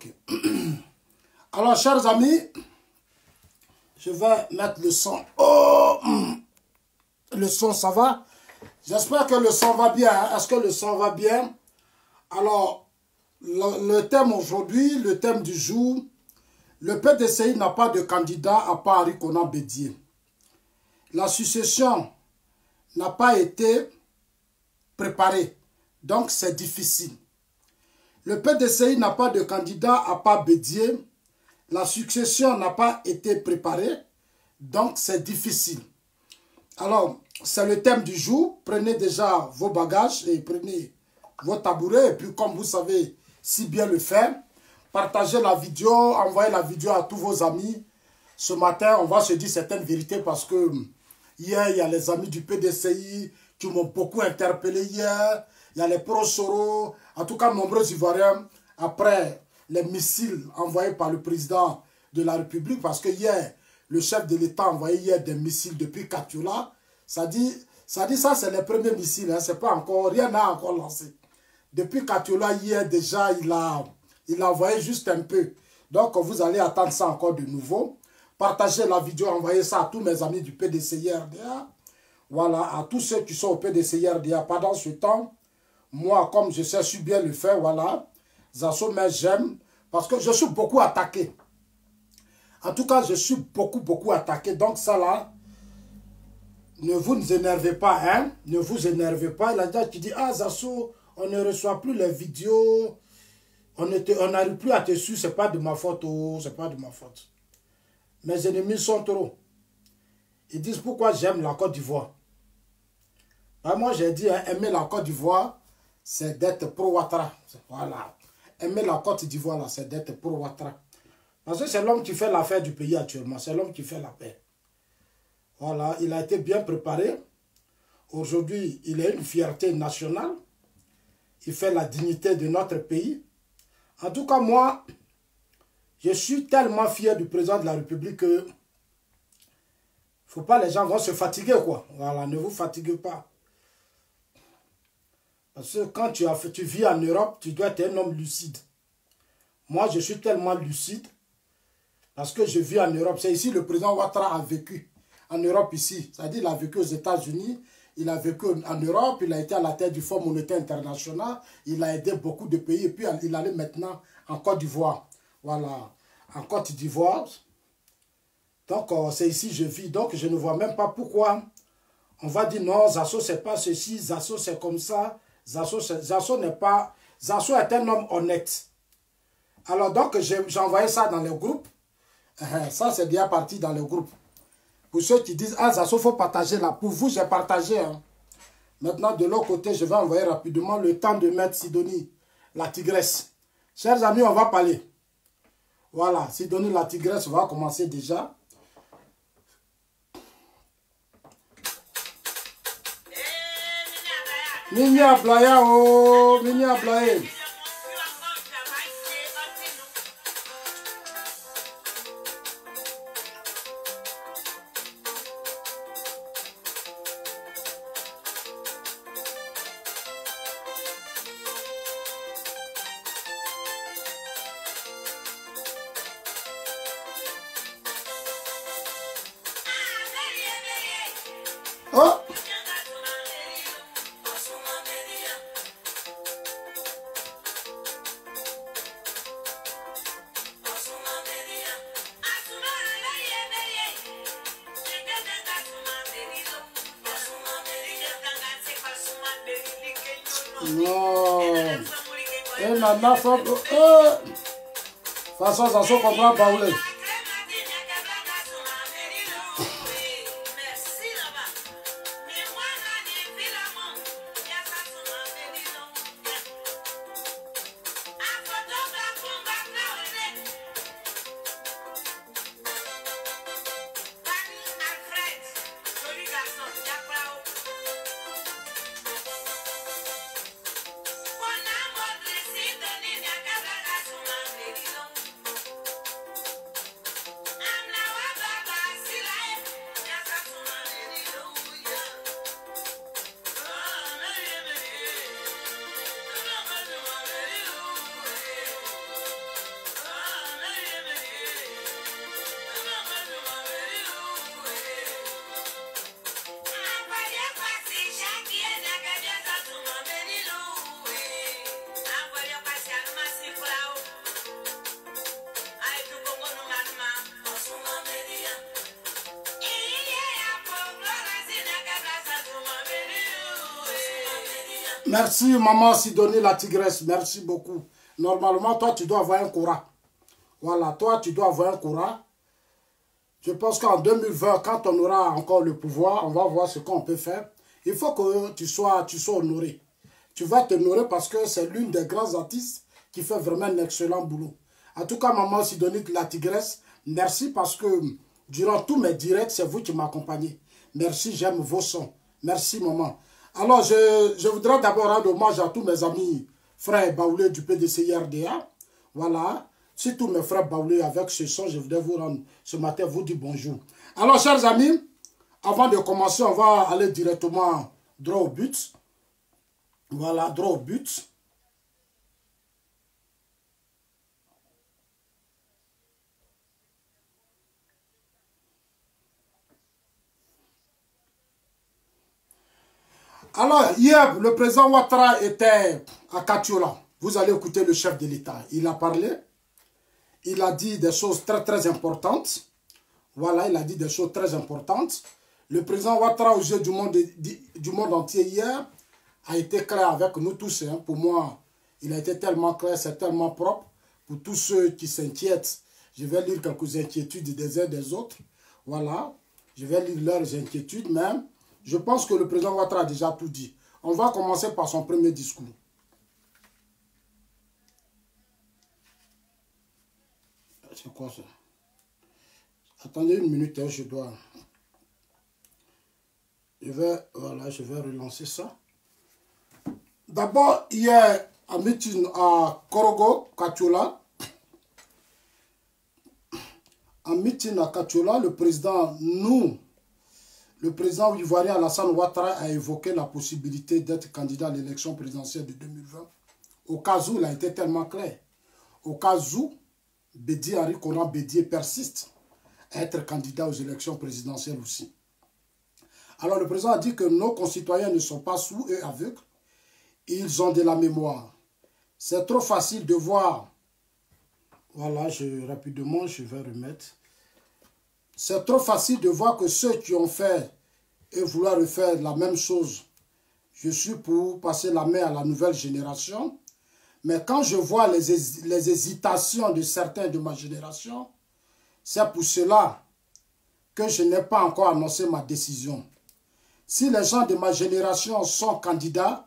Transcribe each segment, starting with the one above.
Ok. Alors, chers amis, je vais mettre le son. Oh, le son, ça va? J'espère que le son va bien. Hein? Est-ce que le son va bien? Alors, le thème aujourd'hui, le thème du jour, le PDCI n'a pas de candidat à part Henri Konan Bédié. La succession n'a pas été préparée, donc c'est difficile. Le PDCI n'a pas de candidat à part Bédié. La succession n'a pas été préparée, donc c'est difficile. Alors, c'est le thème du jour. Prenez déjà vos bagages et prenez vos tabourets. Et puis, comme vous savez si bien le faire, partagez la vidéo, envoyez la vidéo à tous vos amis. Ce matin, on va se dire certaines vérités parce que hier, il y a les amis du PDCI qui m'ont beaucoup interpellé hier. Il y a les pro-Soro, en tout cas, nombreux Ivoiriens, après les missiles envoyés par le président de la République, parce que hier, le chef de l'État a envoyé hier des missiles depuis Katiola. Ça dit ça, c'est les premiers missiles, hein, c'est pas encore, rien n'a encore lancé. Depuis Katiola, hier, déjà, il a envoyé juste un peu. Donc, vous allez attendre ça encore de nouveau. Partagez la vidéo, envoyez ça à tous mes amis du PDCI-RDA. Voilà, à tous ceux qui sont au PDCI-RDA. Pendant ce temps, moi, comme je sais si bien le faire, voilà, Zasso, mais j'aime, parce que je suis beaucoup attaqué. En tout cas, je suis beaucoup attaqué. Donc ça là, ne vous énervez pas, hein. Ne vous énervez pas. Il y a des gens qui disent, ah Zasso, on ne reçoit plus les vidéos, on n'arrive plus à te suivre, c'est pas de ma faute, oh, c'est pas de ma faute. Mes ennemis sont trop. Ils disent pourquoi j'aime la Côte d'Ivoire. Ben, moi j'ai dit, hein, aimer la Côte d'Ivoire, c'est d'être pro-Ouattara. Voilà. Aimer la Côte d'Ivoire, là, c'est d'être pro-Ouattara. Parce que c'est l'homme qui fait l'affaire du pays actuellement. C'est l'homme qui fait la paix. Voilà, il a été bien préparé. Aujourd'hui, il a une fierté nationale. Il fait la dignité de notre pays. En tout cas, moi, je suis tellement fier du président de la République que faut pas, les gens vont se fatiguer, quoi. Voilà, ne vous fatiguez pas. Parce que quand tu vis en Europe, tu dois être un homme lucide. Moi, je suis tellement lucide parce que je vis en Europe. C'est ici le président Ouattara a vécu. En Europe ici. C'est-à-dire il a vécu aux États-Unis, il a vécu en Europe, il a été à la tête du Fonds monétaire international, il a aidé beaucoup de pays et puis il allait maintenant en Côte d'Ivoire. Voilà, en Côte d'Ivoire. Donc c'est ici que je vis. Donc je ne vois même pas pourquoi on va dire non, Zasso c'est pas ceci, Zasso c'est comme ça. Zasso n'est pas... Zasso est un homme honnête. Alors donc j'ai envoyé ça dans le groupe. Ça c'est bien parti dans le groupe. Pour ceux qui disent, ah Zasso, il faut partager là. Pour vous, j'ai partagé. Hein. Maintenant, de l'autre côté, je vais envoyer rapidement le temps de mettre Sidonie, la tigresse. Chers amis, on va parler. Voilà, Sidonie, la tigresse, on va commencer déjà. Mini Ablaya, oh, Mini Ablaya. Oh! Non. Et maintenant, faut... De toute façon, ça se comprend pas. Merci, maman Sidonie la tigresse. Merci beaucoup. Normalement, toi, tu dois avoir un Cora. Voilà, toi, tu dois avoir un Cora. Je pense qu'en 2020, quand on aura encore le pouvoir, on va voir ce qu'on peut faire. Il faut que tu sois honoré. Tu vas t'honorer parce que c'est l'une des grands artistes qui fait vraiment un excellent boulot. En tout cas, maman Sidonie la tigresse, merci parce que durant tous mes directs, c'est vous qui m'accompagnez. Merci, j'aime vos sons. Merci, maman. Alors, je voudrais d'abord rendre hommage à tous mes amis, frères Baoulé du PDCI RDA. Voilà. Si tous mes frères Baoulé avec ce son, je voudrais vous rendre ce matin, vous dire bonjour. Alors, chers amis, avant de commencer, on va aller directement droit au but. Voilà, droit au but. Alors, hier, le président Ouattara était à Katiola. Vous allez écouter le chef de l'État. Il a parlé. Il a dit des choses très, très importantes. Voilà, il a dit des choses très importantes. Le président Ouattara, aux yeux du monde entier hier, a été clair avec nous tous. Hein. Pour moi, il a été tellement clair, c'est tellement propre. Pour tous ceux qui s'inquiètent, je vais lire quelques inquiétudes des uns des autres. Voilà, je vais lire leurs inquiétudes même. Je pense que le président Ouattara a déjà tout dit. On va commencer par son premier discours. C'est quoi ça? Attendez une minute, hein, je dois... je vais relancer ça. D'abord, hier, à meeting à Korogo, Katiola, en meeting à Katiola, le président ivoirien Alassane Ouattara a évoqué la possibilité d'être candidat à l'élection présidentielle de 2020. Au cas où, il a été tellement clair. Au cas où, Henri Konan Bédié persiste à être candidat aux élections présidentielles aussi. Alors le président a dit que nos concitoyens ne sont pas sourds et aveugles. Ils ont de la mémoire. C'est trop facile de voir. Voilà, rapidement, je vais remettre. C'est trop facile de voir que ceux qui ont fait et vouloir refaire la même chose, je suis pour passer la main à la nouvelle génération. Mais quand je vois les hésitations de certains de ma génération, c'est pour cela que je n'ai pas encore annoncé ma décision. Si les gens de ma génération sont candidats,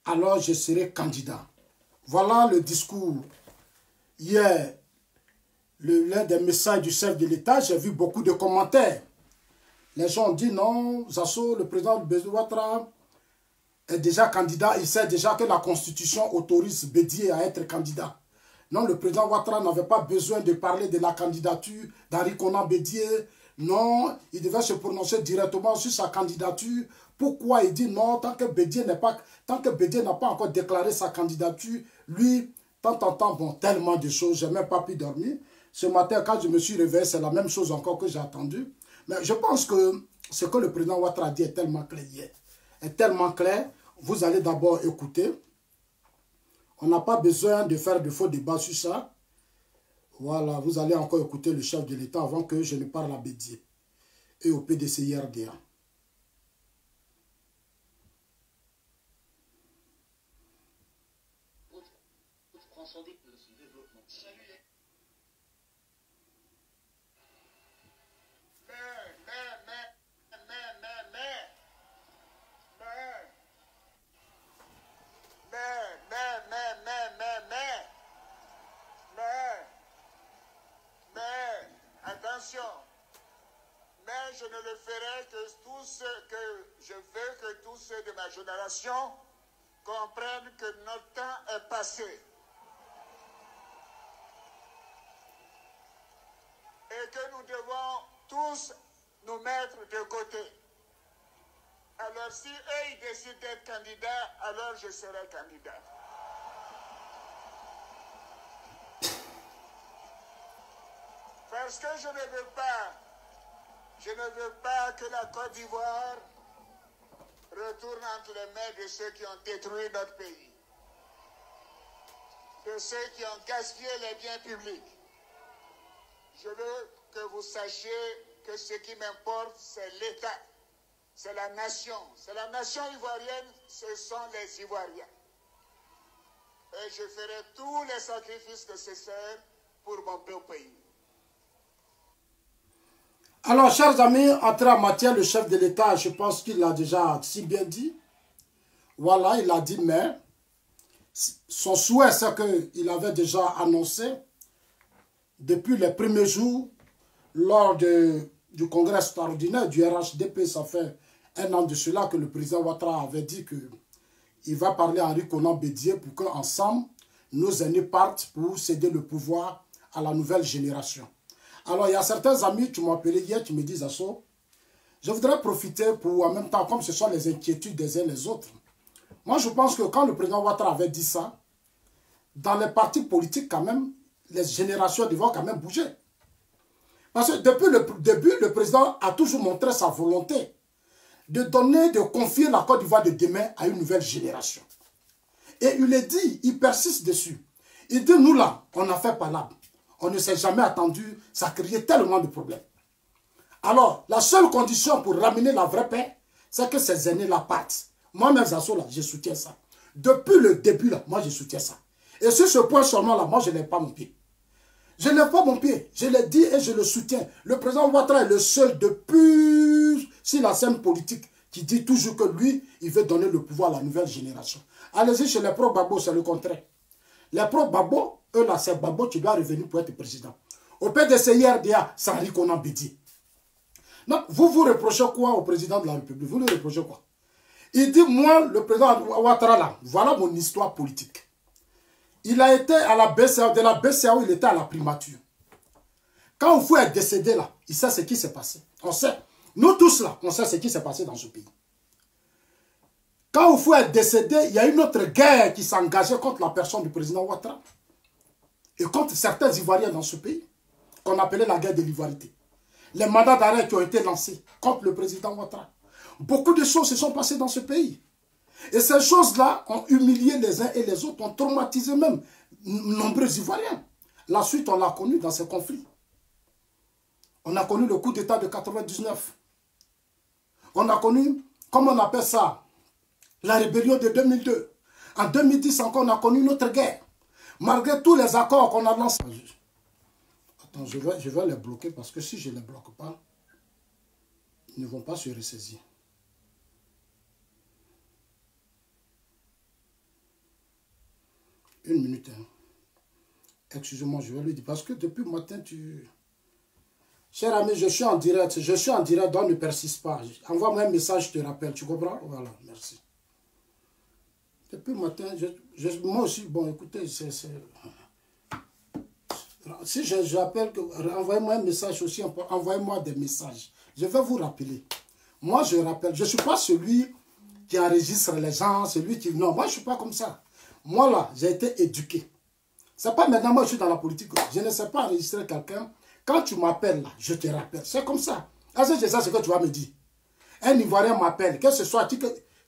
alors je serai candidat. Voilà le discours. Hier, l'un des messages du chef de l'État, j'ai vu beaucoup de commentaires. Les gens ont dit non, Zasso, le président Bédié Ouattara est déjà candidat. Il sait déjà que la Constitution autorise Bédié à être candidat. Non, le président Ouattara n'avait pas besoin de parler de la candidature d'Henri Konan Bédié. Non, il devait se prononcer directement sur sa candidature. Pourquoi il dit non, tant que Bédié n'a pas encore déclaré sa candidature, lui, tant, bon, tellement de choses, je n'ai même pas pu dormir. Ce matin, quand je me suis réveillé, c'est la même chose encore que j'ai attendu. Mais je pense que ce que le président Ouattara dit est tellement clair hier. Est tellement clair, vous allez d'abord écouter. On n'a pas besoin de faire de faux débats sur ça. Voilà, vous allez encore écouter le chef de l'État avant que je ne parle à Bédié et au PDCI RDA. Attention, mais je ne le ferai que je veux que tous ceux de ma génération comprennent que notre temps est passé. Et que nous devons tous nous mettre de côté. Alors si eux ils décident d'être candidats, alors je serai candidat. Parce que je ne veux pas que la Côte d'Ivoire retourne entre les mains de ceux qui ont détruit notre pays, de ceux qui ont gaspillé les biens publics. Je veux que vous sachiez que ce qui m'importe, c'est l'État. c'est la nation. C'est la nation ivoirienne, ce sont les Ivoiriens. Et je ferai tous les sacrifices nécessaires pour mon beau pays. Alors, chers amis, entré en matière, le chef de l'État, je pense qu'il l'a déjà si bien dit. Voilà, il a dit, mais son souhait, c'est qu'il avait déjà annoncé depuis les premiers jours, lors du congrès extraordinaire du RHDP, ça fait un an de cela que le président Ouattara avait dit qu'il va parler à Henri Konan Bédié pour qu'ensemble, nos aînés partent pour céder le pouvoir à la nouvelle génération. Alors, il y a certains amis qui m'ont appelé hier, qui me disent, Asso, je voudrais profiter pour, en même temps, comme ce sont les inquiétudes des uns les autres. Moi, je pense que quand le président Ouattara avait dit ça, dans les partis politiques, quand même, les générations devront quand même bouger. Parce que depuis le début, le président a toujours montré sa volonté de confier la Côte d'Ivoire de demain à une nouvelle génération. Et il est dit, il persiste dessus. Il dit, nous là, on a fait palabre. On ne s'est jamais attendu, ça créait tellement de problèmes. Alors, la seule condition pour ramener la vraie paix, c'est que ces aînés-là partent. Moi-même, Zasso, là, je soutiens ça. Depuis le début, là, moi, je soutiens ça. Et sur ce point seulement, là, moi, je n'ai pas mon pied. Je n'ai pas mon pied. Je l'ai dit et je le soutiens. Le président Ouattara est le seul depuis sur la scène politique qui dit toujours que lui, il veut donner le pouvoir à la nouvelle génération. Allez-y chez les pro-Babo, c'est le contraire. Les pro-Babo, eux là, c'est Babo qui doit revenir pour être président. Au PDC IRDA, c'est Henri Konan Bédié. Donc, vous reprochez quoi au président de la République? Vous lui reprochez quoi? Il dit, moi, le président Ouattara, là, voilà mon histoire politique. Il a été à la BCAO, de la BCAO, il était à la primature. Quand Oufou est décédé là, il sait ce qui s'est passé. On sait, nous tous là, on sait ce qui s'est passé dans ce pays. Quand Oufou est décédé, il y a une autre guerre qui s'est engagée contre la personne du président Ouattara. Et contre certains Ivoiriens dans ce pays, qu'on appelait la guerre de l'ivoirité. Les mandats d'arrêt qui ont été lancés contre le président Ouattara. Beaucoup de choses se sont passées dans ce pays. Et ces choses-là ont humilié les uns et les autres, ont traumatisé même nombreux Ivoiriens. La suite, on l'a connu dans ces conflits. On a connu le coup d'État de 99. On a connu, comment on appelle ça, la rébellion de 2002. En 2010 encore, on a connu une autre guerre. Malgré tous les accords qu'on a lancés. Attends, je vais les bloquer parce que si je ne les bloque pas, ils ne vont pas se ressaisir. Une minute. Hein. Excusez-moi, je vais lui dire. Parce que depuis le matin, Cher ami, je suis en direct. Je suis en direct, donc ne persiste pas. Envoie-moi un message, je te rappelle. Tu comprends? Voilà, merci. Depuis le matin, moi aussi, bon, écoutez, si j'appelle, envoyez-moi un message aussi, envoyez-moi des messages. Je vais vous rappeler. Moi, je rappelle, je ne suis pas celui qui enregistre les gens, celui qui... Non, moi, je ne suis pas comme ça. Moi, là, j'ai été éduqué. Ce n'est pas maintenant, moi, je suis dans la politique. Je ne sais pas enregistrer quelqu'un. Quand tu m'appelles, là, je te rappelle. C'est comme ça. Est-ce que c'est ça ce que tu vas me dire? Un Ivoirien m'appelle, que ce soit...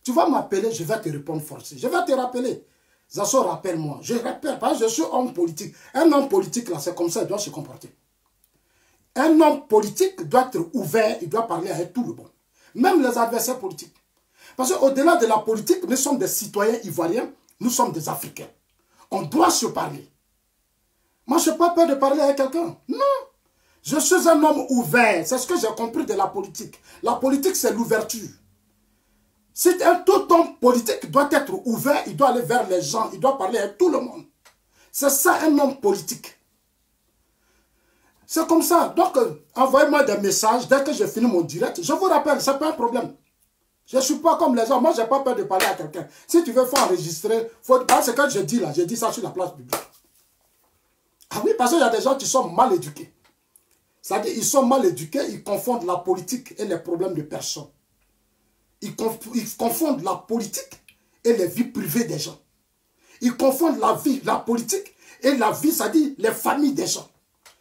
Tu vas m'appeler, je vais te répondre forcé. Je vais te rappeler. Zasso, rappelle-moi. Je rappelle, parce que je suis homme politique. Un homme politique, là, c'est comme ça, il doit se comporter. Un homme politique doit être ouvert, il doit parler avec tout le monde. Même les adversaires politiques. Parce qu'au-delà de la politique, nous sommes des citoyens ivoiriens, nous sommes des Africains. On doit se parler. Moi, je n'ai pas peur de parler avec quelqu'un. Non. Je suis un homme ouvert. C'est ce que j'ai compris de la politique. La politique, c'est l'ouverture. Si tout homme politique doit être ouvert, il doit aller vers les gens, il doit parler avec tout le monde. C'est ça un homme politique. C'est comme ça. Donc, envoyez-moi des messages. Dès que j'ai fini mon direct, je vous rappelle, ce n'est pas un problème. Je ne suis pas comme les gens. Moi, je n'ai pas peur de parler à quelqu'un. Si tu veux faire enregistrer, parce que je dis là, j'ai dit ça sur la place publique. Ah oui, parce qu'il y a des gens qui sont mal éduqués. C'est-à-dire, ils sont mal éduqués, ils confondent la politique et les problèmes de personnes. Ils confondent la politique et les vies privées des gens. Ils confondent la politique et la vie, c'est-à-dire les familles des gens.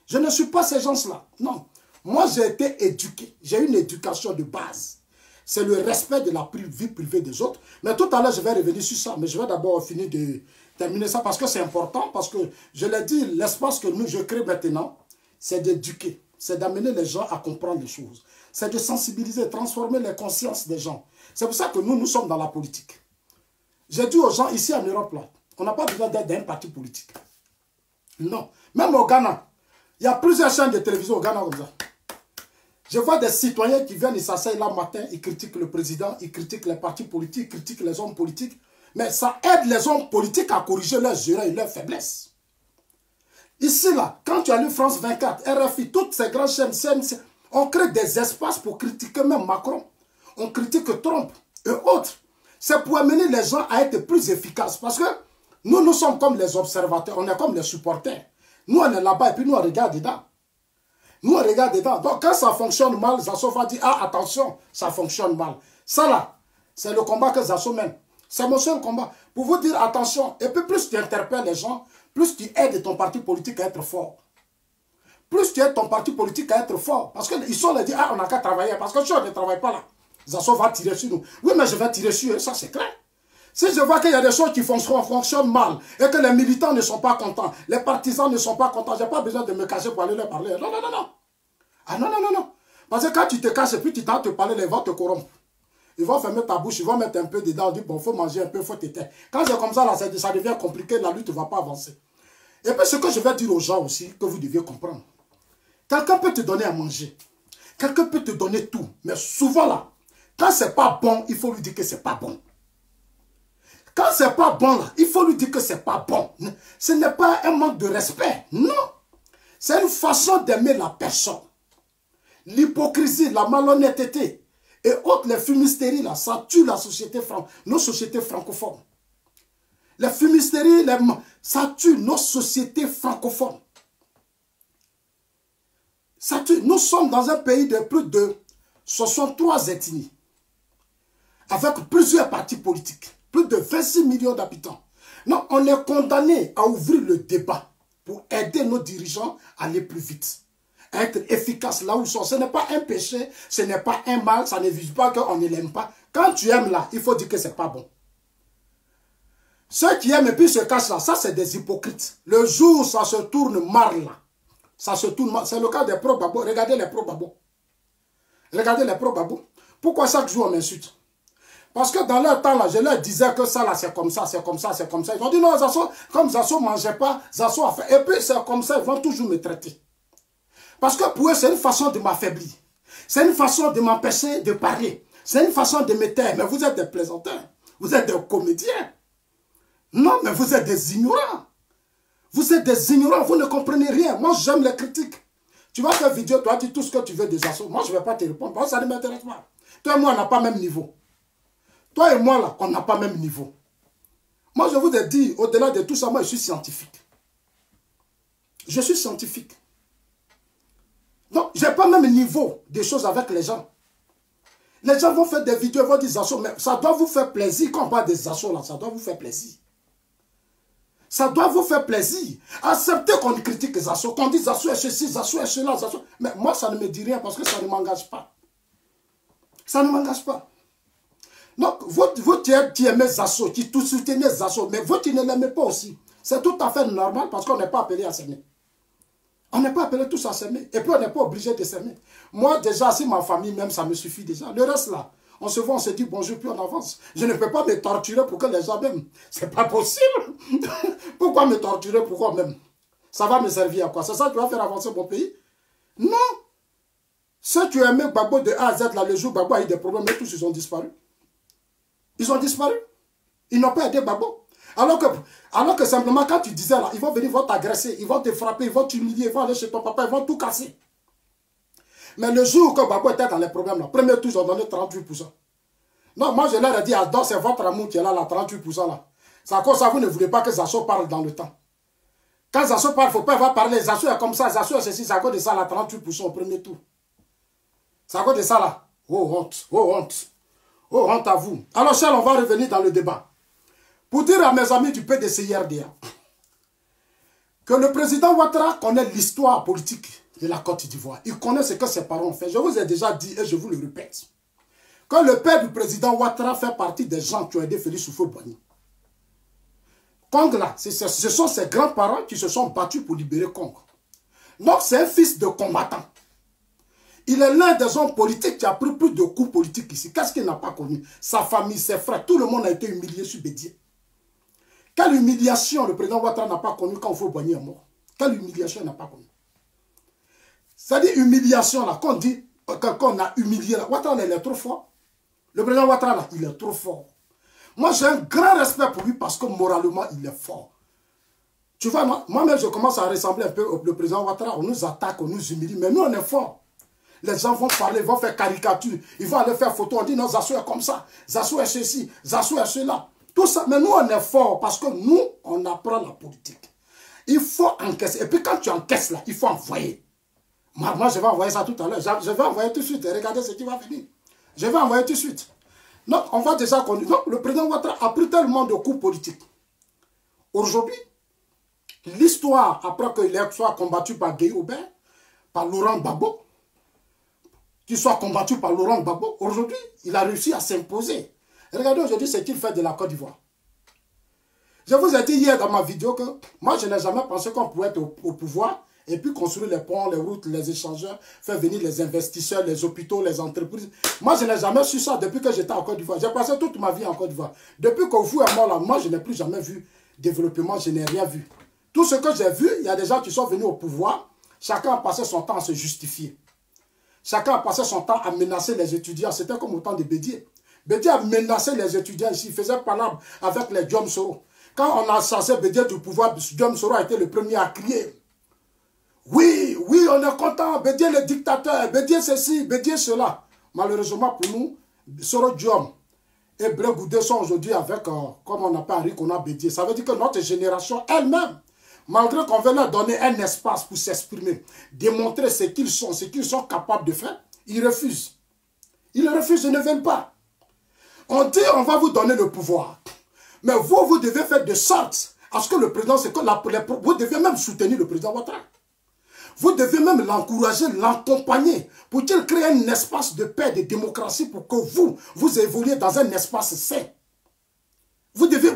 Je ne suis pas ces gens-là. Non. Moi, j'ai été éduqué. J'ai une éducation de base. C'est le respect de la vie privée des autres. Mais tout à l'heure, je vais revenir sur ça. Mais je vais d'abord finir de terminer ça parce que c'est important. Parce que, je l'ai dit, l'espace que je crée maintenant, c'est d'éduquer. c'est d'amener les gens à comprendre les choses. C'est de sensibiliser, transformer les consciences des gens. C'est pour ça que nous sommes dans la politique. J'ai dit aux gens ici en Europe, là, on n'a pas besoin d'être d'un parti politique. Non. Même au Ghana, il y a plusieurs chaînes de télévision au Ghana comme ça. Je vois des citoyens qui viennent, ils s'asseyent là le matin, ils critiquent le président, ils critiquent les partis politiques, ils critiquent les hommes politiques. Mais ça aide les hommes politiques à corriger leurs erreurs et leurs faiblesses. Ici, là, quand tu as lu France 24, RFI, toutes ces grandes chaînes, on crée des espaces pour critiquer même Macron. On critique Trump et autres. C'est pour amener les gens à être plus efficaces. Parce que nous sommes comme les observateurs, on est comme les supporters. Nous, on est là-bas et puis nous, on regarde dedans. Nous, on regarde dedans. Donc, quand ça fonctionne mal, Zasso va dire, ah, attention, ça fonctionne mal. Ça, là, c'est le combat que Zasso mène. C'est mon seul combat. Pour vous dire, attention, et puis plus tu interpelles les gens, plus tu aides ton parti politique à être fort. Plus tu aides ton parti politique à être fort. Parce qu'ils sont là, dire, ah, on n'a qu'à travailler. Parce que si on ne travaille pas là, Zasso va tirer sur nous. Oui, mais je vais tirer sur eux, ça c'est clair. Si je vois qu'il y a des choses qui fonctionnent mal et que les militants ne sont pas contents, les partisans ne sont pas contents, je n'ai pas besoin de me cacher pour aller leur parler. Non, non, non, non. Ah non, non, non, non. Parce que quand tu te caches et puis tu tentes de parler, ils vont te corrompre. Ils vont fermer ta bouche, ils vont mettre un peu dedans, ils disent, bon, il faut manger un peu, il faut t'éteindre. Quand c'est comme ça, là, ça devient compliqué, la lutte ne va pas avancer. Et puis ce que je vais dire aux gens aussi, que vous deviez comprendre. Quelqu'un peut te donner à manger. Quelqu'un peut te donner tout. Mais souvent là, quand c'est pas bon, il faut lui dire que c'est pas bon. Quand c'est pas bon là, il faut lui dire que c'est pas bon. Ce n'est pas un manque de respect. Non. C'est une façon d'aimer la personne. L'hypocrisie, la malhonnêteté et autres, les fumisteries là, ça tue la société, nos sociétés francophones. Les fumisteries, ça tue nos sociétés francophones. Ça tue. Nous sommes dans un pays de plus de 63 ethnies, avec plusieurs partis politiques, plus de 26 millions d'habitants. Non, on est condamné à ouvrir le débat pour aider nos dirigeants à aller plus vite, à être efficaces là où ils sont. Ce n'est pas un péché, ce n'est pas un mal, ça ne vise pas qu'on ne l'aime pas. Quand tu aimes là, il faut dire que ce n'est pas bon. Ceux qui aiment et puis se cachent là, ça c'est des hypocrites. Le jour où ça se tourne mal là, ça se tourne mal. C'est le cas des pro-babos. Regardez les pro-babos. Regardez les pro-babos. Pourquoi chaque jour on m'insulte? Parce que dans leur temps là, je leur disais que ça là c'est comme ça, c'est comme ça, c'est comme ça. Ils ont dit non, Zasso, comme Zasso ne mangeait pas, Zasso a fait. Et puis c'est comme ça, ils vont toujours me traiter. Parce que pour eux, c'est une façon de m'affaiblir. C'est une façon de m'empêcher de parler. C'est une façon de me taire. Mais vous êtes des plaisantins. Vous êtes des comédiens. Non, mais vous êtes des ignorants. Vous êtes des ignorants, vous ne comprenez rien. Moi, j'aime les critiques. Tu vas faire vidéo, tu vas dire tout ce que tu veux des Zasso. Moi, je ne vais pas te répondre. Moi, ça ne m'intéresse pas. Toi et moi, on n'a pas le même niveau. Toi et moi, là, on n'a pas le même niveau. Moi, je vous ai dit, au-delà de tout ça, moi, je suis scientifique. Je suis scientifique. Donc, je n'ai pas le même niveau des choses avec les gens. Les gens vont faire des vidéos, ils vont dire Zasso, mais ça doit vous faire plaisir. Quand on parle des Zasso, là, ça doit vous faire plaisir. Ça doit vous faire plaisir. Acceptez qu'on critique Zasso, qu'on dise Zasso est ceci, Zasso est cela, Zasso. Mais moi, ça ne me dit rien parce que ça ne m'engage pas. Ça ne m'engage pas. Donc, vous qui aimez Zasso, qui tout soutenez Zasso, mais vous qui ne l'aimez pas aussi, c'est tout à fait normal parce qu'on n'est pas appelé à s'aimer. On n'est pas appelé tous à s'aimer. Et puis, on n'est pas obligé de s'aimer. Moi, déjà, si ma famille même, ça me suffit déjà. Le reste, là, on se voit, on se dit bonjour, puis on avance. Je ne peux pas me torturer pour que les gens m'aiment. C'est pas possible. Pourquoi me torturer? Pourquoi même? Ça va me servir à quoi? C'est ça qui va faire avancer mon pays? Non. Ceux qui aimaient Gbagbo de A à Z, là, le jour où Gbagbo a eu des problèmes, mais tous, ils ont disparu. Ils ont disparu. Ils n'ont pas aidé Gbagbo. Alors que simplement, quand tu disais là, ils vont venir, ils vont t'agresser, ils vont te frapper, ils vont t'humilier, ils vont aller chez ton papa, ils vont tout casser. Mais le jour où Gbagbo était dans les problèmes, là, premier tour, ils ont donné 38%. Non, moi je leur ai dit, donc c'est votre amour qui est là, là, 38% là. C'est à cause de ça, vous ne voulez pas que Zasso parle dans le temps. Quand Zasso parle, il ne faut pas avoir parlé. Zasso est comme ça, Zasso est ceci, c'est à cause de ça, là, 38% au premier tour. C'est à cause de ça, là. Oh honte, oh honte. Oh honte à vous. Alors, Charles, on va revenir dans le débat. Pour dire à mes amis du PDCIRDA que le président Ouattara connaît l'histoire politique de la Côte d'Ivoire. Il connaît ce que ses parents ont fait. Je vous ai déjà dit et je vous le répète. Que le père du président Ouattara fait partie des gens qui ont aidé Félix Houphouët-Boigny. Congo là, ce sont ses grands-parents qui se sont battus pour libérer Congo. Donc c'est un fils de combattant. Il est l'un des hommes politiques qui a pris plus de coups politiques ici. Qu'est-ce qu'il n'a pas connu? Sa famille, ses frères, tout le monde a été humilié sur Bédié. Quelle humiliation le président Ouattara n'a pas connu quand Houphouët-Boigny est mort? Quelle humiliation il n'a pas connu? C'est-à-dire humiliation là, quand on dit qu'on a humilié là, Ouattara il est trop fort. Le président Ouattara là, il est trop fort. Moi j'ai un grand respect pour lui parce que moralement il est fort. Tu vois, moi-même je commence à ressembler un peu au président Ouattara. On nous attaque, on nous humilie, mais nous on est fort. Les gens vont parler, vont faire caricature, ils vont aller faire photo, on dit non, Zasso est comme ça, Zasso est ceci, Zasso est cela. Tout ça, mais nous on est fort parce que nous, on apprend la politique. Il faut encaisser. Et puis quand tu encaisses là, il faut envoyer. Moi je vais envoyer ça tout à l'heure. Je vais envoyer tout de suite. Regardez ce qui va venir. Je vais envoyer tout de suite. Donc on va déjà conduire. Donc le président Ouattara a pris tellement de coups politiques. Aujourd'hui, l'histoire, après qu'il soit combattu par Guy Aubert, par Laurent Gbagbo, qu'il soit combattu par Laurent Gbagbo, aujourd'hui, il a réussi à s'imposer. Regardez aujourd'hui ce qu'il fait de la Côte d'Ivoire. Je vous ai dit hier dans ma vidéo que moi, je n'ai jamais pensé qu'on pouvait être au pouvoir et puis construire les ponts, les routes, les échangeurs, faire venir les investisseurs, les hôpitaux, les entreprises. Moi, je n'ai jamais su ça depuis que j'étais en Côte d'Ivoire. J'ai passé toute ma vie en Côte d'Ivoire. Depuis qu'Oufou est mort là, moi, je n'ai plus jamais vu développement, je n'ai rien vu. Tout ce que j'ai vu, il y a des gens qui sont venus au pouvoir, chacun a passé son temps à se justifier. Chacun a passé son temps à menacer les étudiants. C'était comme au temps de Bédié. Bédié a menacé les étudiants ici. Il faisait palabre avec les Diom Soro. Quand on a chassé Bédié du pouvoir, Diom Soro a été le premier à crier. Oui, oui, on est content. Bédié le dictateur. Bédié ceci, Bédié cela. Malheureusement pour nous, Soro Diom et Bregoudé sont aujourd'hui avec, comme on appelle Henri Konan Bédié. Ça veut dire que notre génération elle-même, malgré qu'on veut leur donner un espace pour s'exprimer, démontrer ce qu'ils sont capables de faire, ils refusent. Ils refusent, ils ne veulent pas. On dit, on va vous donner le pouvoir. Mais vous devez faire de sorte à ce que le président, vous devez même soutenir le président Ouattara. Vous devez même l'encourager, l'accompagner pour qu'il crée un espace de paix, de démocratie pour que vous évoluez dans un espace sain. Vous devez,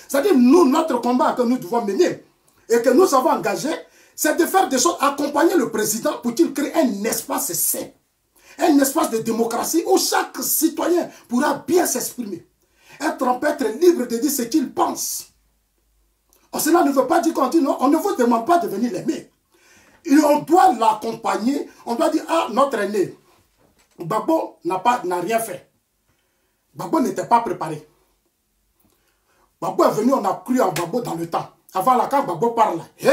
c'est-à-dire nous, notre combat que nous devons mener et que nous avons engagé, c'est de faire des choses, accompagner le président pour qu'il crée un espace sain, un espace de démocratie où chaque citoyen pourra bien s'exprimer, être libre de dire ce qu'il pense. Cela ne veut pas dire qu'on dit non, on ne vous demande pas de venir l'aimer. On doit l'accompagner, on doit dire, ah, notre aîné, Gbagbo n'a rien fait. Gbagbo n'était pas préparé. Gbagbo est venu, on a cru en Gbagbo dans le temps. Avant là, quand Gbagbo parle là,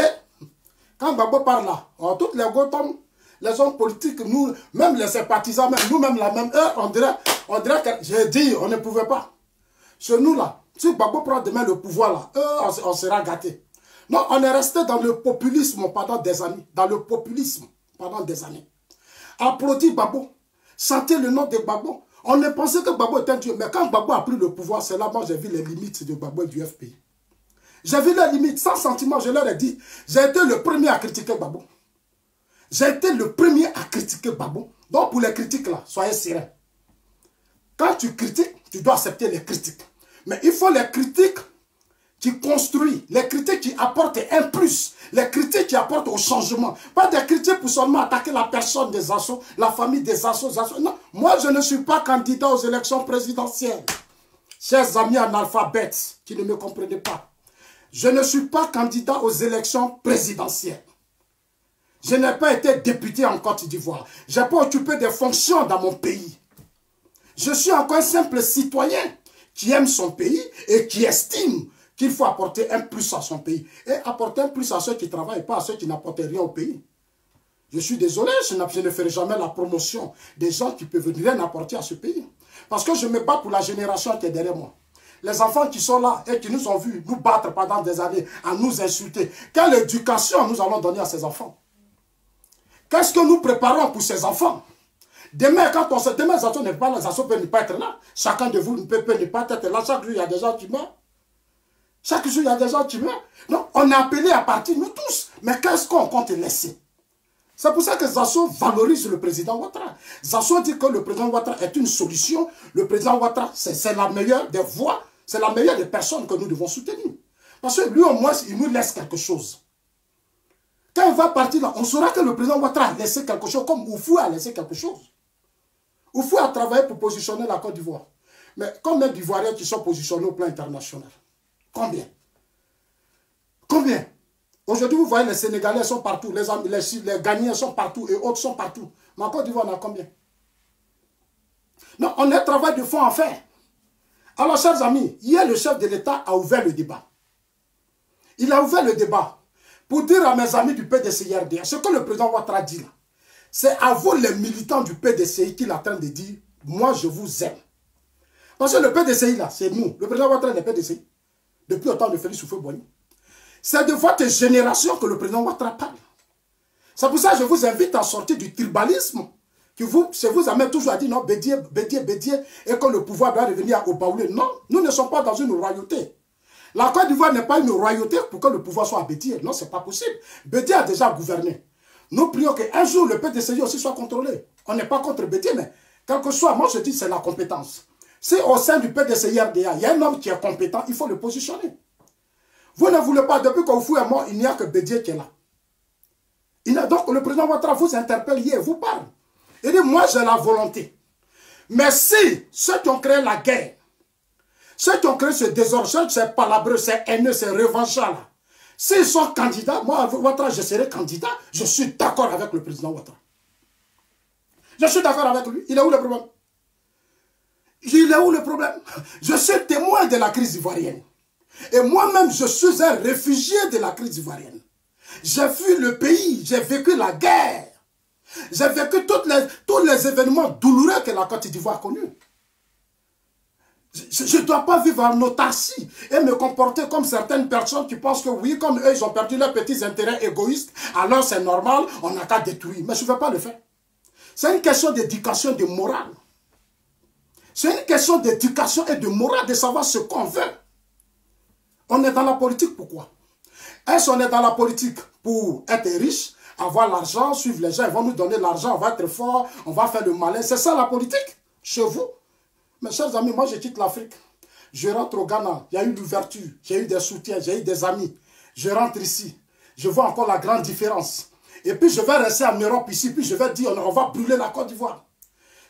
quand Gbagbo parle là, toutes les Gotom, les hommes politiques, nous, même les sympathisants, même nous-mêmes là, même eux, on dirait que, j'ai dit, on ne pouvait pas. Chez nous là, si Gbagbo prend demain le pouvoir là, on sera gâtés. Non, on est resté dans le populisme pendant des années. Dans le populisme pendant des années. Applaudis Gbagbo. Chantez le nom de Gbagbo. On ne pensait que Gbagbo était un dieu. Mais quand Gbagbo a pris le pouvoir, c'est là-bas que j'ai vu les limites de Gbagbo et du FPI. J'ai vu les limites, sans sentiment, je leur ai dit. J'ai été le premier à critiquer Gbagbo. J'ai été le premier à critiquer Gbagbo. Donc pour les critiques là, soyez sereins. Quand tu critiques, tu dois accepter les critiques. Mais il faut les critiques qui construisent, les critiques qui apportent un plus, les critiques qui apportent au changement. Pas des critiques pour seulement attaquer la personne des Zasso, la famille des Zasso. Non, moi je ne suis pas candidat aux élections présidentielles. Chers amis analphabètes qui ne me comprenez pas, je ne suis pas candidat aux élections présidentielles. Je n'ai pas été député en Côte d'Ivoire. Je n'ai pas occupé des fonctions dans mon pays. Je suis encore un simple citoyen qui aime son pays et qui estime qu'il faut apporter un plus à son pays. Et apporter un plus à ceux qui travaillent, pas à ceux qui n'apportent rien au pays. Je suis désolé, je ne ferai jamais la promotion des gens qui peuvent rien apporter à ce pays. Parce que je me bats pour la génération qui est derrière moi. Les enfants qui sont là et qui nous ont vus nous battre pendant des années, à nous insulter. Quelle éducation nous allons donner à ces enfants? Qu'est-ce que nous préparons pour ces enfants? Demain, quand on se... Demain, Zasso n'est pas là, Zasso peut ne pas être là. Chacun de vous ne peut ne pas être là. Chaque jour, il y a des gens qui meurent. Chaque jour, il y a des gens qui meurent. Donc, on est appelé à partir, nous tous. Mais qu'est-ce qu'on compte laisser? C'est pour ça que Zasso valorise le président Ouattara. Zasso dit que le président Ouattara est une solution. Le président Ouattara, c'est la meilleure des voix, c'est la meilleure des personnes que nous devons soutenir. Parce que lui, au moins, il nous laisse quelque chose. Quand il va partir là, on saura que le président Ouattara a laissé quelque chose, comme Oufou a laissé quelque chose. Oufou a travaillé pour positionner la Côte d'Ivoire. Mais combien d'Ivoiriens qui sont positionnés au plan international? Combien? Combien? Aujourd'hui, vous voyez, les Sénégalais sont partout, les Ghanéens sont partout et autres sont partout. Mais en Côte d'Ivoire, on a combien? Non, on a un travail de fond à faire. Alors, chers amis, hier, le chef de l'État a ouvert le débat. Il a ouvert le débat pour dire à mes amis du PDCI-RDA, ce que le président Ouattara dit là, c'est à vous les militants du PDCI qu'il est en train de dire, moi je vous aime. Parce que le PDCI là, c'est nous. Le président Ouattara est le PDCI. Depuis le temps de Félix Houphouët-Boigny. C'est de votre génération que le président Ouattara parle. C'est pour ça que je vous invite à sortir du tribalisme. Que vous amène toujours à dire non, Bédié, et que le pouvoir doit revenir au Baoulé. Non, nous ne sommes pas dans une royauté. La Côte d'Ivoire n'est pas une royauté pour que le pouvoir soit à Bédié. Non, ce n'est pas possible. Bédié a déjà gouverné. Nous prions qu'un jour le PDCI aussi soit contrôlé. On n'est pas contre Bédié, mais quel que soit, moi je dis c'est la compétence. Si au sein du PDCI-RDA, il y a un homme qui est compétent, il faut le positionner. Vous ne voulez pas, depuis qu'Oufou est mort, il n'y a que Bédié qui est là. Donc le président Ouattara vous interpelle hier, vous parle. Il dit, moi j'ai la volonté. Mais si ceux qui ont créé la guerre, ceux qui ont créé ce désordre, ces palabreux, ces haineux, ces revanchards-là, s'ils sont candidats, moi, Ouattara, je serai candidat, je suis d'accord avec le président Ouattara. Je suis d'accord avec lui. Il est où le problème? Il est où le problème? Je suis témoin de la crise ivoirienne. Et moi-même, je suis un réfugié de la crise ivoirienne. J'ai fui le pays, j'ai vécu la guerre. J'ai vécu tous les événements douloureux que la Côte d'Ivoire a connus. Je ne dois pas vivre en autarcie et me comporter comme certaines personnes qui pensent que oui, comme eux, ils ont perdu leurs petits intérêts égoïstes, alors c'est normal, on n'a qu'à détruire. Mais je ne vais pas le faire. C'est une question d'éducation, de morale. C'est une question d'éducation et de morale, de savoir ce qu'on veut. On est dans la politique, pourquoi? Est-ce qu'on est dans la politique pour être riche, avoir l'argent, suivre les gens, ils vont nous donner l'argent, on va être fort, on va faire le malin. C'est ça la politique, chez vous. Mes chers amis, moi je quitte l'Afrique. Je rentre au Ghana, il y a eu l'ouverture, j'ai eu des soutiens, j'ai eu des amis. Je rentre ici, je vois encore la grande différence. Et puis je vais rester en Europe ici, puis je vais dire, on va brûler la Côte d'Ivoire.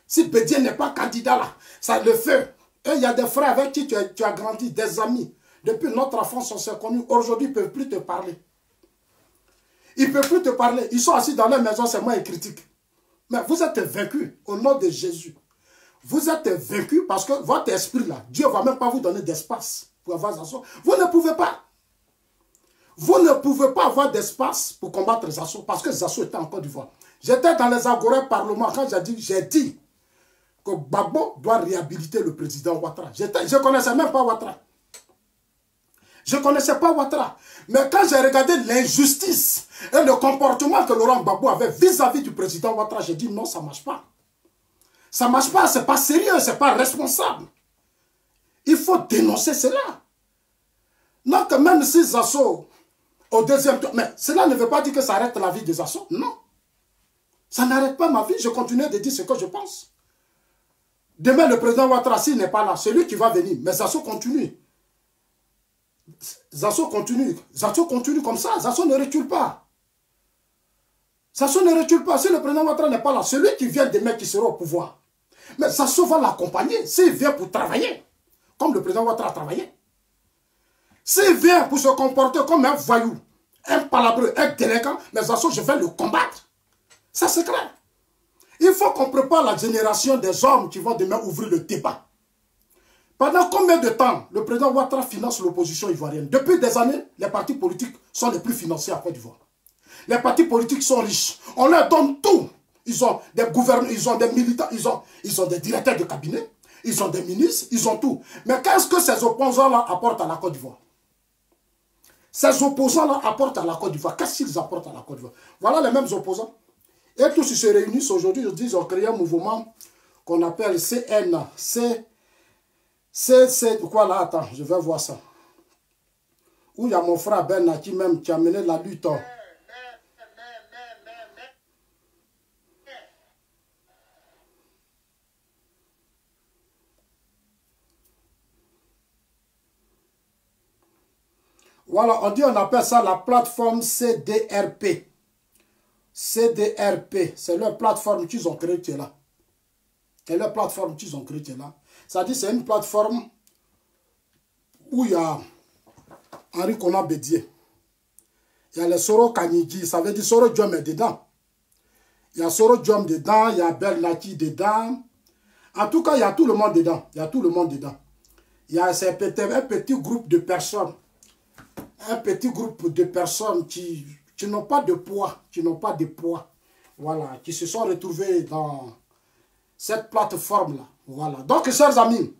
Si Bédié n'est pas candidat là, ça le fait. Et il y a des frères avec qui tu as grandi, des amis. Depuis notre enfance, on s'est connus. Aujourd'hui, ils ne peuvent plus te parler. Ils ne peuvent plus te parler. Ils sont assis dans leur maison, c'est moi, ils critiquent. Mais vous êtes vaincus au nom de Jésus. Vous êtes vaincus parce que votre esprit là, Dieu ne va même pas vous donner d'espace pour avoir Zasso. Vous ne pouvez pas. Vous ne pouvez pas avoir d'espace pour combattre Zasso parce que Zasso était en Côte d'Ivoire. J'étais dans les agorés parlement quand j'ai dit que Gbagbo doit réhabiliter le président Ouattara. Je ne connaissais même pas Ouattara. Je ne connaissais pas Ouattara. Mais quand j'ai regardé l'injustice et le comportement que Laurent Gbagbo avait vis-à-vis du président Ouattara, j'ai dit non, ça ne marche pas. Ça ne marche pas, ce n'est pas sérieux, ce n'est pas responsable. Il faut dénoncer cela. Donc même si Zasso, au deuxième tour, mais cela ne veut pas dire que ça arrête la vie de Zasso, non. Ça n'arrête pas ma vie, je continue de dire ce que je pense. Demain, le président Ouattara, s'il n'est pas là, c'est lui qui va venir, mais Zasso continue. Zasso continue comme ça, Zasso ne recule pas. Zasso ne recule pas, si le président Ouattara n'est pas là, celui qui vient demain qui sera au pouvoir. Mais Zasso va l'accompagner, s'il vient pour travailler, comme le président Ouattara a travaillé. S'il vient pour se comporter comme un voyou, un palabreux, un délinquant, mais Zasso, je vais le combattre. Ça c'est clair. Il faut qu'on prépare la génération des hommes qui vont demain ouvrir le débat. Pendant combien de temps le président Ouattara finance l'opposition ivoirienne? Depuis des années, les partis politiques sont les plus financés à Côte d'Ivoire. Les partis politiques sont riches. On leur donne tout. Ils ont des gouverneurs, ils ont des militants, ils ont des directeurs de cabinet, ils ont des ministres, ils ont tout. Mais qu'est-ce que ces opposants-là apportent à la Côte d'Ivoire? Ces opposants-là apportent à la Côte d'Ivoire. Qu'est-ce qu'ils apportent à la Côte d'Ivoire? Voilà les mêmes opposants. Et tous ils se réunissent aujourd'hui, ils ont créé un mouvement qu'on appelle CN. C'est quoi là? Attends, je vais voir ça. Où il y a mon frère Ben qui même qui a mené la lutte. Voilà, on appelle ça la plateforme CDRP. CDRP, c'est leur plateforme qu'ils ont créée là. C'est leur plateforme qu'ils ont créée là. C'est-à-dire c'est une plateforme où il y a Henri Konan Bédié. Il y a les Soro Kanyigi, ça veut dire Soro Diom est dedans. Il y a Soro Diom dedans, il y a Bernaki dedans. En tout cas, il y a tout le monde dedans. Il y a tout le monde dedans. Il y a un petit groupe de personnes. Un petit groupe de personnes qui n'ont pas de poids. Qui n'ont pas de poids. Voilà. Qui se sont retrouvés dans cette plateforme-là. Voilà. Donc, chers amis,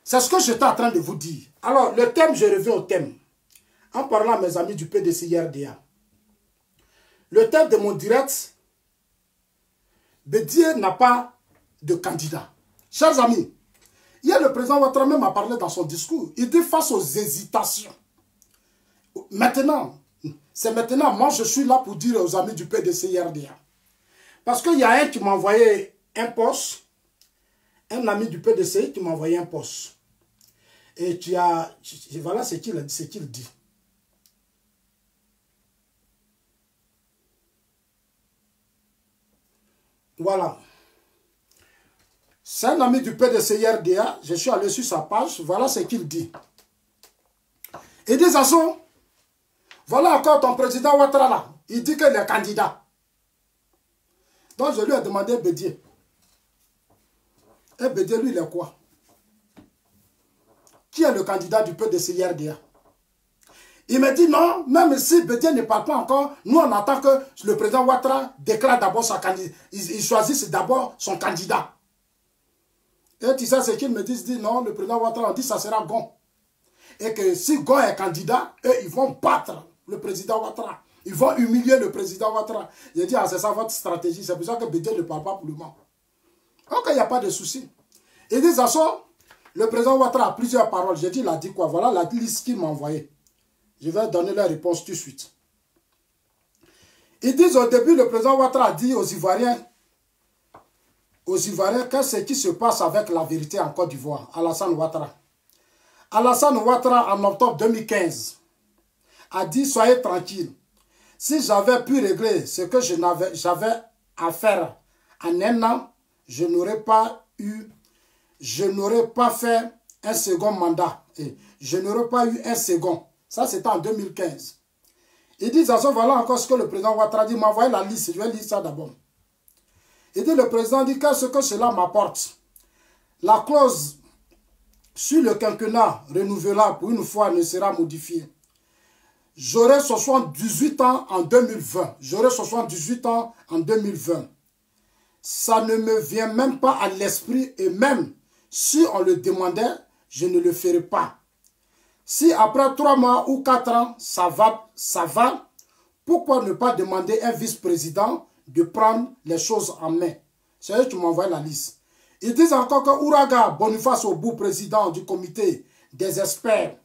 c'est ce que j'étais en train de vous dire. Alors, le thème, je reviens au thème. En parlant à mes amis du PDCI-RDA. Le thème de mon direct, Bédié n'a pas de candidat. Chers amis, hier le président Ouattara même a parlé dans son discours. Il dit face aux hésitations. Maintenant, c'est maintenant, moi je suis là pour dire aux amis du PDCI-RDA. Parce qu'il y a un qui m'a envoyé un post, un ami du PDCI qui m'a envoyé un post. Et tu as, voilà ce qu'il dit. Voilà. C'est un ami du PDCI-RDA. Je suis allé sur sa page. Voilà ce qu'il dit. Il dit, Zazo, voilà encore ton président Ouattara là. Il dit qu'il est candidat. Donc je lui ai demandé Bédié. Et Bédié, lui, il est quoi? Qui est le candidat du PDCI-RDA? Il me dit non, même si Bédié ne parle pas encore, nous on attend que le président Ouattara déclare d'abord sa candidature. Il choisisse d'abord son candidat. Et tu sais ce qu'il me dit? Il dit non, le président Ouattara a dit ça sera Gon. Et que si Gon est candidat, eux ils vont battre le président Ouattara. Ils vont humilier le président Ouattara. J'ai dit, ah, c'est ça votre stratégie. C'est pour ça que Bédié ne parle pas pour le moment. Ok, il n'y a pas de souci. Il dit, Zasso, le président Ouattara a plusieurs paroles. J'ai dit, il a dit quoi? Voilà la liste qu'il m'a envoyée. Je vais donner la réponse tout de suite. Ils disent au début, le président Ouattara a dit aux Ivoiriens, qu'est-ce qui se passe avec la vérité en Côte d'Ivoire, Alassane Ouattara. Alassane Ouattara, en octobre 2015, a dit, soyez tranquille. Si j'avais pu régler ce que j'avais à faire en un an, je n'aurais pas fait un second mandat. Et je n'aurais pas eu un second. Ça, c'était en 2015. Il dit, voilà encore ce que le président Ouattara dit. M'envoyez la liste. Je vais lire ça d'abord. Il dit, le président dit, qu'est-ce que cela m'apporte? La clause sur le quinquennat renouvelable pour une fois ne sera modifiée. J'aurai 78 ans en 2020. J'aurai 78 ans en 2020. Ça ne me vient même pas à l'esprit et même si on le demandait, je ne le ferai pas. Si après 3 mois ou 4 ans, ça va, pourquoi ne pas demander à un vice-président de prendre les choses en main? C'est eux qui m'envoient la liste. Ils disent encore que Ouraga Boniface Obou, président du comité des experts,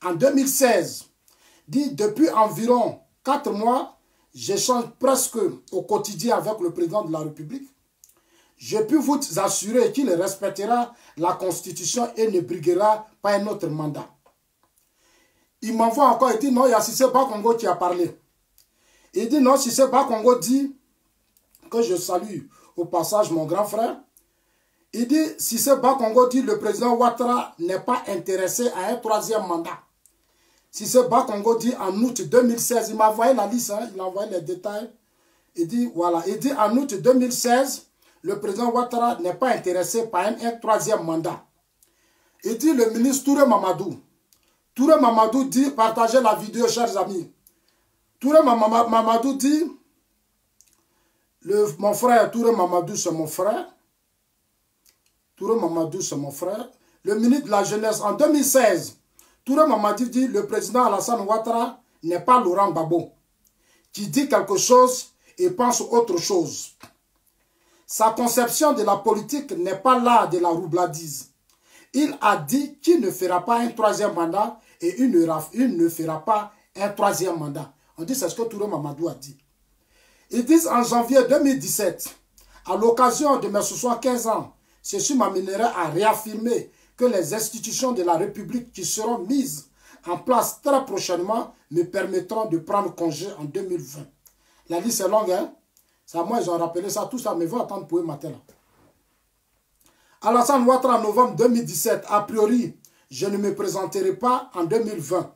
en 2016, dit depuis environ 4 mois, j'échange presque au quotidien avec le président de la République. Je peux vous assurer qu'il respectera la Constitution et ne briguera pas un autre mandat. Il m'envoie encore, il dit non, il y a Cissé Bakongo qui a parlé. Il dit non, Cissé Bakongo dit, que je salue au passage mon grand frère, il dit, Cissé Bakongo dit, le président Ouattara n'est pas intéressé à un 3e mandat. Cissé Bakongo dit en août 2016, il m'a envoyé la liste, hein, il a envoyé les détails. Il dit, voilà, il dit en août 2016, le président Ouattara n'est pas intéressé par un 3e mandat. Il dit le ministre Touré Mamadou. Touré Mamadou dit, partagez la vidéo, chers amis. Touré Mamadou dit, mon frère Touré Mamadou, c'est mon frère. Touré Mamadou, c'est mon frère. Le ministre de la Jeunesse, en 2016, Touré Mamadou dit, le président Alassane Ouattara n'est pas Laurent Gbagbo, qui dit quelque chose et pense autre chose. Sa conception de la politique n'est pas là de la roubladise. Il a dit qu'il ne fera pas un 3e mandat et il ne fera pas un 3e mandat. On dit c'est ce que Touré Mamadou a dit. Ils disent en janvier 2017, à l'occasion de mes 75 ans, ceci m'amènerait à réaffirmer que les institutions de la République qui seront mises en place très prochainement me permettront de prendre congé en 2020. La liste est longue, hein? Ça, moi, ils ont rappelé ça, tout ça, mais ils vont attendre pour eux matin. Là. Alassane Ouattara, en novembre 2017, a priori, je ne me présenterai pas en 2020.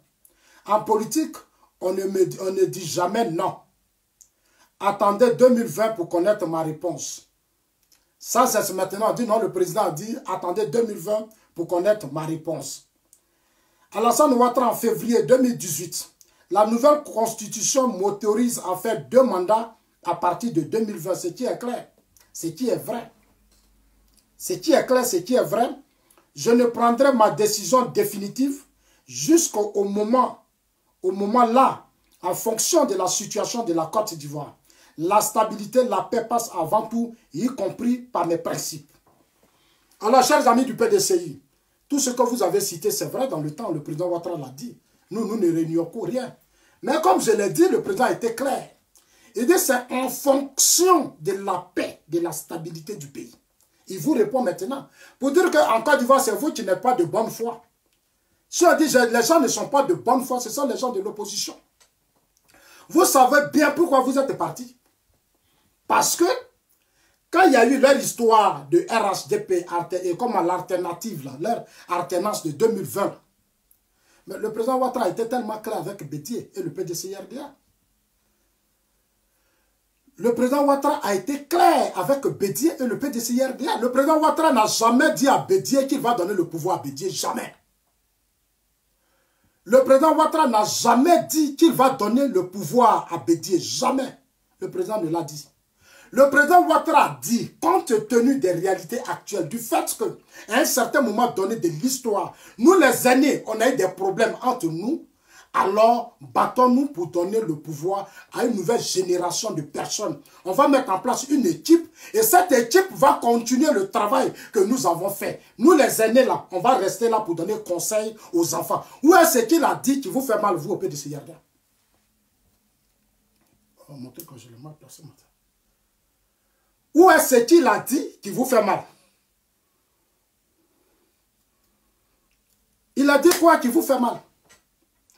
En politique, on ne dit jamais non. Attendez 2020 pour connaître ma réponse. Ça, c'est maintenant, on dit non, le président a dit, attendez 2020 pour connaître ma réponse. Alassane Ouattara, en février 2018, la nouvelle constitution m'autorise à faire 2 mandats à partir de 2020, ce qui est clair, ce qui est vrai. Ce qui est clair, ce qui est vrai, je ne prendrai ma décision définitive jusqu'au moment là, en fonction de la situation de la Côte d'Ivoire. La stabilité, la paix passe avant tout, y compris par mes principes. Alors, chers amis du PDCI, tout ce que vous avez cité, c'est vrai, dans le temps, le président Ouattara l'a dit. Nous ne réunions rien. Mais comme je l'ai dit, le président était clair. Il dit c'est en fonction de la paix, de la stabilité du pays. Il vous répond maintenant. Pour dire qu'en Côte d'Ivoire, c'est vous qui n'êtes pas de bonne foi. Si on dit que les gens ne sont pas de bonne foi, ce sont les gens de l'opposition. Vous savez bien pourquoi vous êtes partis. Parce que, quand il y a eu leur histoire de RHDP, et comme à l'alternative, leur alternance de 2020, mais le président Ouattara était tellement clair avec Bédié et le PDCI-RDA. Le président Ouattara a été clair avec Bédié et le PDCI-RDA. Le président Ouattara n'a jamais dit à Bédié qu'il va donner le pouvoir à Bédié. Jamais. Le président Ouattara n'a jamais dit qu'il va donner le pouvoir à Bédié. Jamais. Le président ne l'a dit. Le président Ouattara dit, compte tenu des réalités actuelles, du fait qu'à un certain moment donné de l'histoire, nous les aînés, on a eu des problèmes entre nous, alors battons-nous pour donner le pouvoir à une nouvelle génération de personnes. On va mettre en place une équipe et cette équipe va continuer le travail que nous avons fait. Nous les aînés là, on va rester là pour donner conseil aux enfants. Où est-ce qu'il a dit qui vous fait mal, vous, au PDCI? On va montrer que je l'ai mal placé maintenant. Où est-ce qu'il a dit qui vous fait mal? Il a dit quoi qui vous fait mal?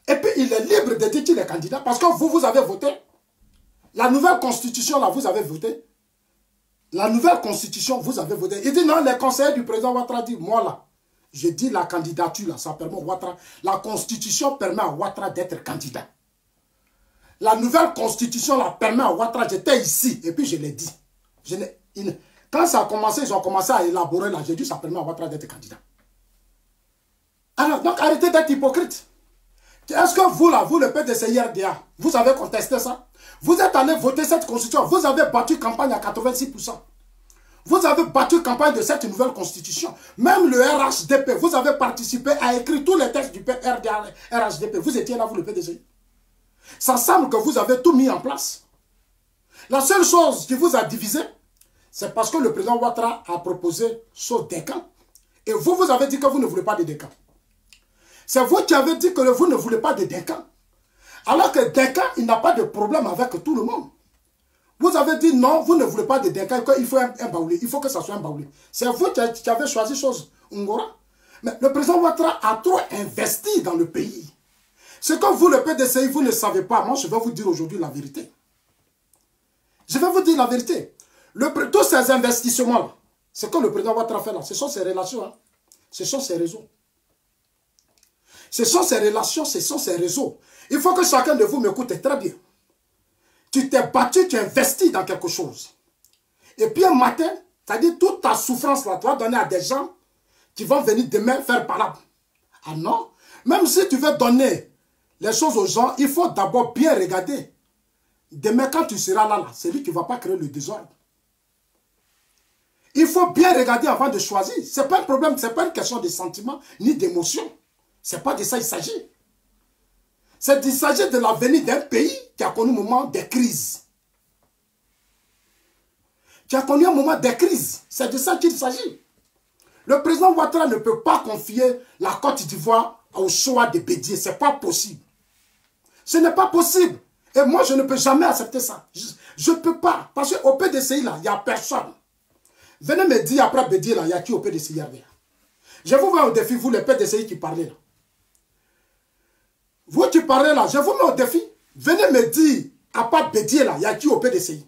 Et puis il est libre de dire qu'il est candidat parce que vous avez voté. La nouvelle constitution, là, vous avez voté. La nouvelle constitution, vous avez voté. Il dit non, les conseillers du président Ouattara disent, moi là, je dis la candidature, là, ça permet à Ouattara. La constitution permet à Ouattara d'être candidat. La nouvelle constitution, là, permet à Ouattara, j'étais ici, et puis je l'ai dit. Quand ça a commencé, ils ont commencé à élaborer là, j'ai dit ça permet à Ouattara d'être candidat. Alors, donc arrêtez d'être hypocrite. Est-ce que vous là, vous le PDCI-RDA, vous avez contesté ça? Vous êtes allé voter cette constitution, vous avez battu campagne à 86%. Vous avez battu campagne de cette nouvelle constitution. Même le RHDP, vous avez participé à écrire tous les textes du RHDP. Vous étiez là, vous le PDCI. Ça semble que vous avez tout mis en place. La seule chose qui vous a divisé, c'est parce que le président Ouattara a proposé ce décan. Et vous, vous avez dit que vous ne voulez pas de décan. C'est vous qui avez dit que vous ne voulez pas de décan. Alors que décan, il n'a pas de problème avec tout le monde. Vous avez dit non, vous ne voulez pas de décan, il faut un baoulé. Il faut que ça soit un baoulé. C'est vous qui avez choisi chose, Ngora. Mais le président Ouattara a trop investi dans le pays. Ce que vous, le PDCI, vous ne savez pas. Moi, je vais vous dire aujourd'hui la vérité. Je vais vous dire la vérité. Tous ces investissements-là, ce que le président Ouattara fait là, ce sont ses relations, hein. Ce sont ses réseaux. Ce sont ses relations, ce sont ses réseaux. Il faut que chacun de vous m'écoute très bien. Tu t'es battu, tu as investi dans quelque chose. Et puis un matin, c'est-à-dire toute ta souffrance là, tu vas donner à des gens qui vont venir demain faire palabre. Ah non, même si tu veux donner les choses aux gens, il faut d'abord bien regarder. Demain, quand tu seras là, c'est lui qui ne va pas créer le désordre. Il faut bien regarder avant de choisir. Ce n'est pas un problème, ce n'est pas une question de sentiment ni d'émotion. Ce n'est pas de ça qu'il s'agit. Il s'agit de l'avenir d'un pays qui a connu un moment de crise. Qui a connu un moment de crise. C'est de ça qu'il s'agit. Le président Ouattara ne peut pas confier la Côte d'Ivoire au choix de Bédié. Ce n'est pas possible. Ce n'est pas possible. Et moi, je ne peux jamais accepter ça. Je ne peux pas. Parce qu'au PDCI, là, il n'y a personne. Venez me dire après Bédié, là, il y a qui au PDCI? Je vous mets au défi, vous, les PDCI qui parlez là. Vous qui parlez là, je vous mets au défi. Venez me dire, à part Bédié là, il y a qui au PDCI?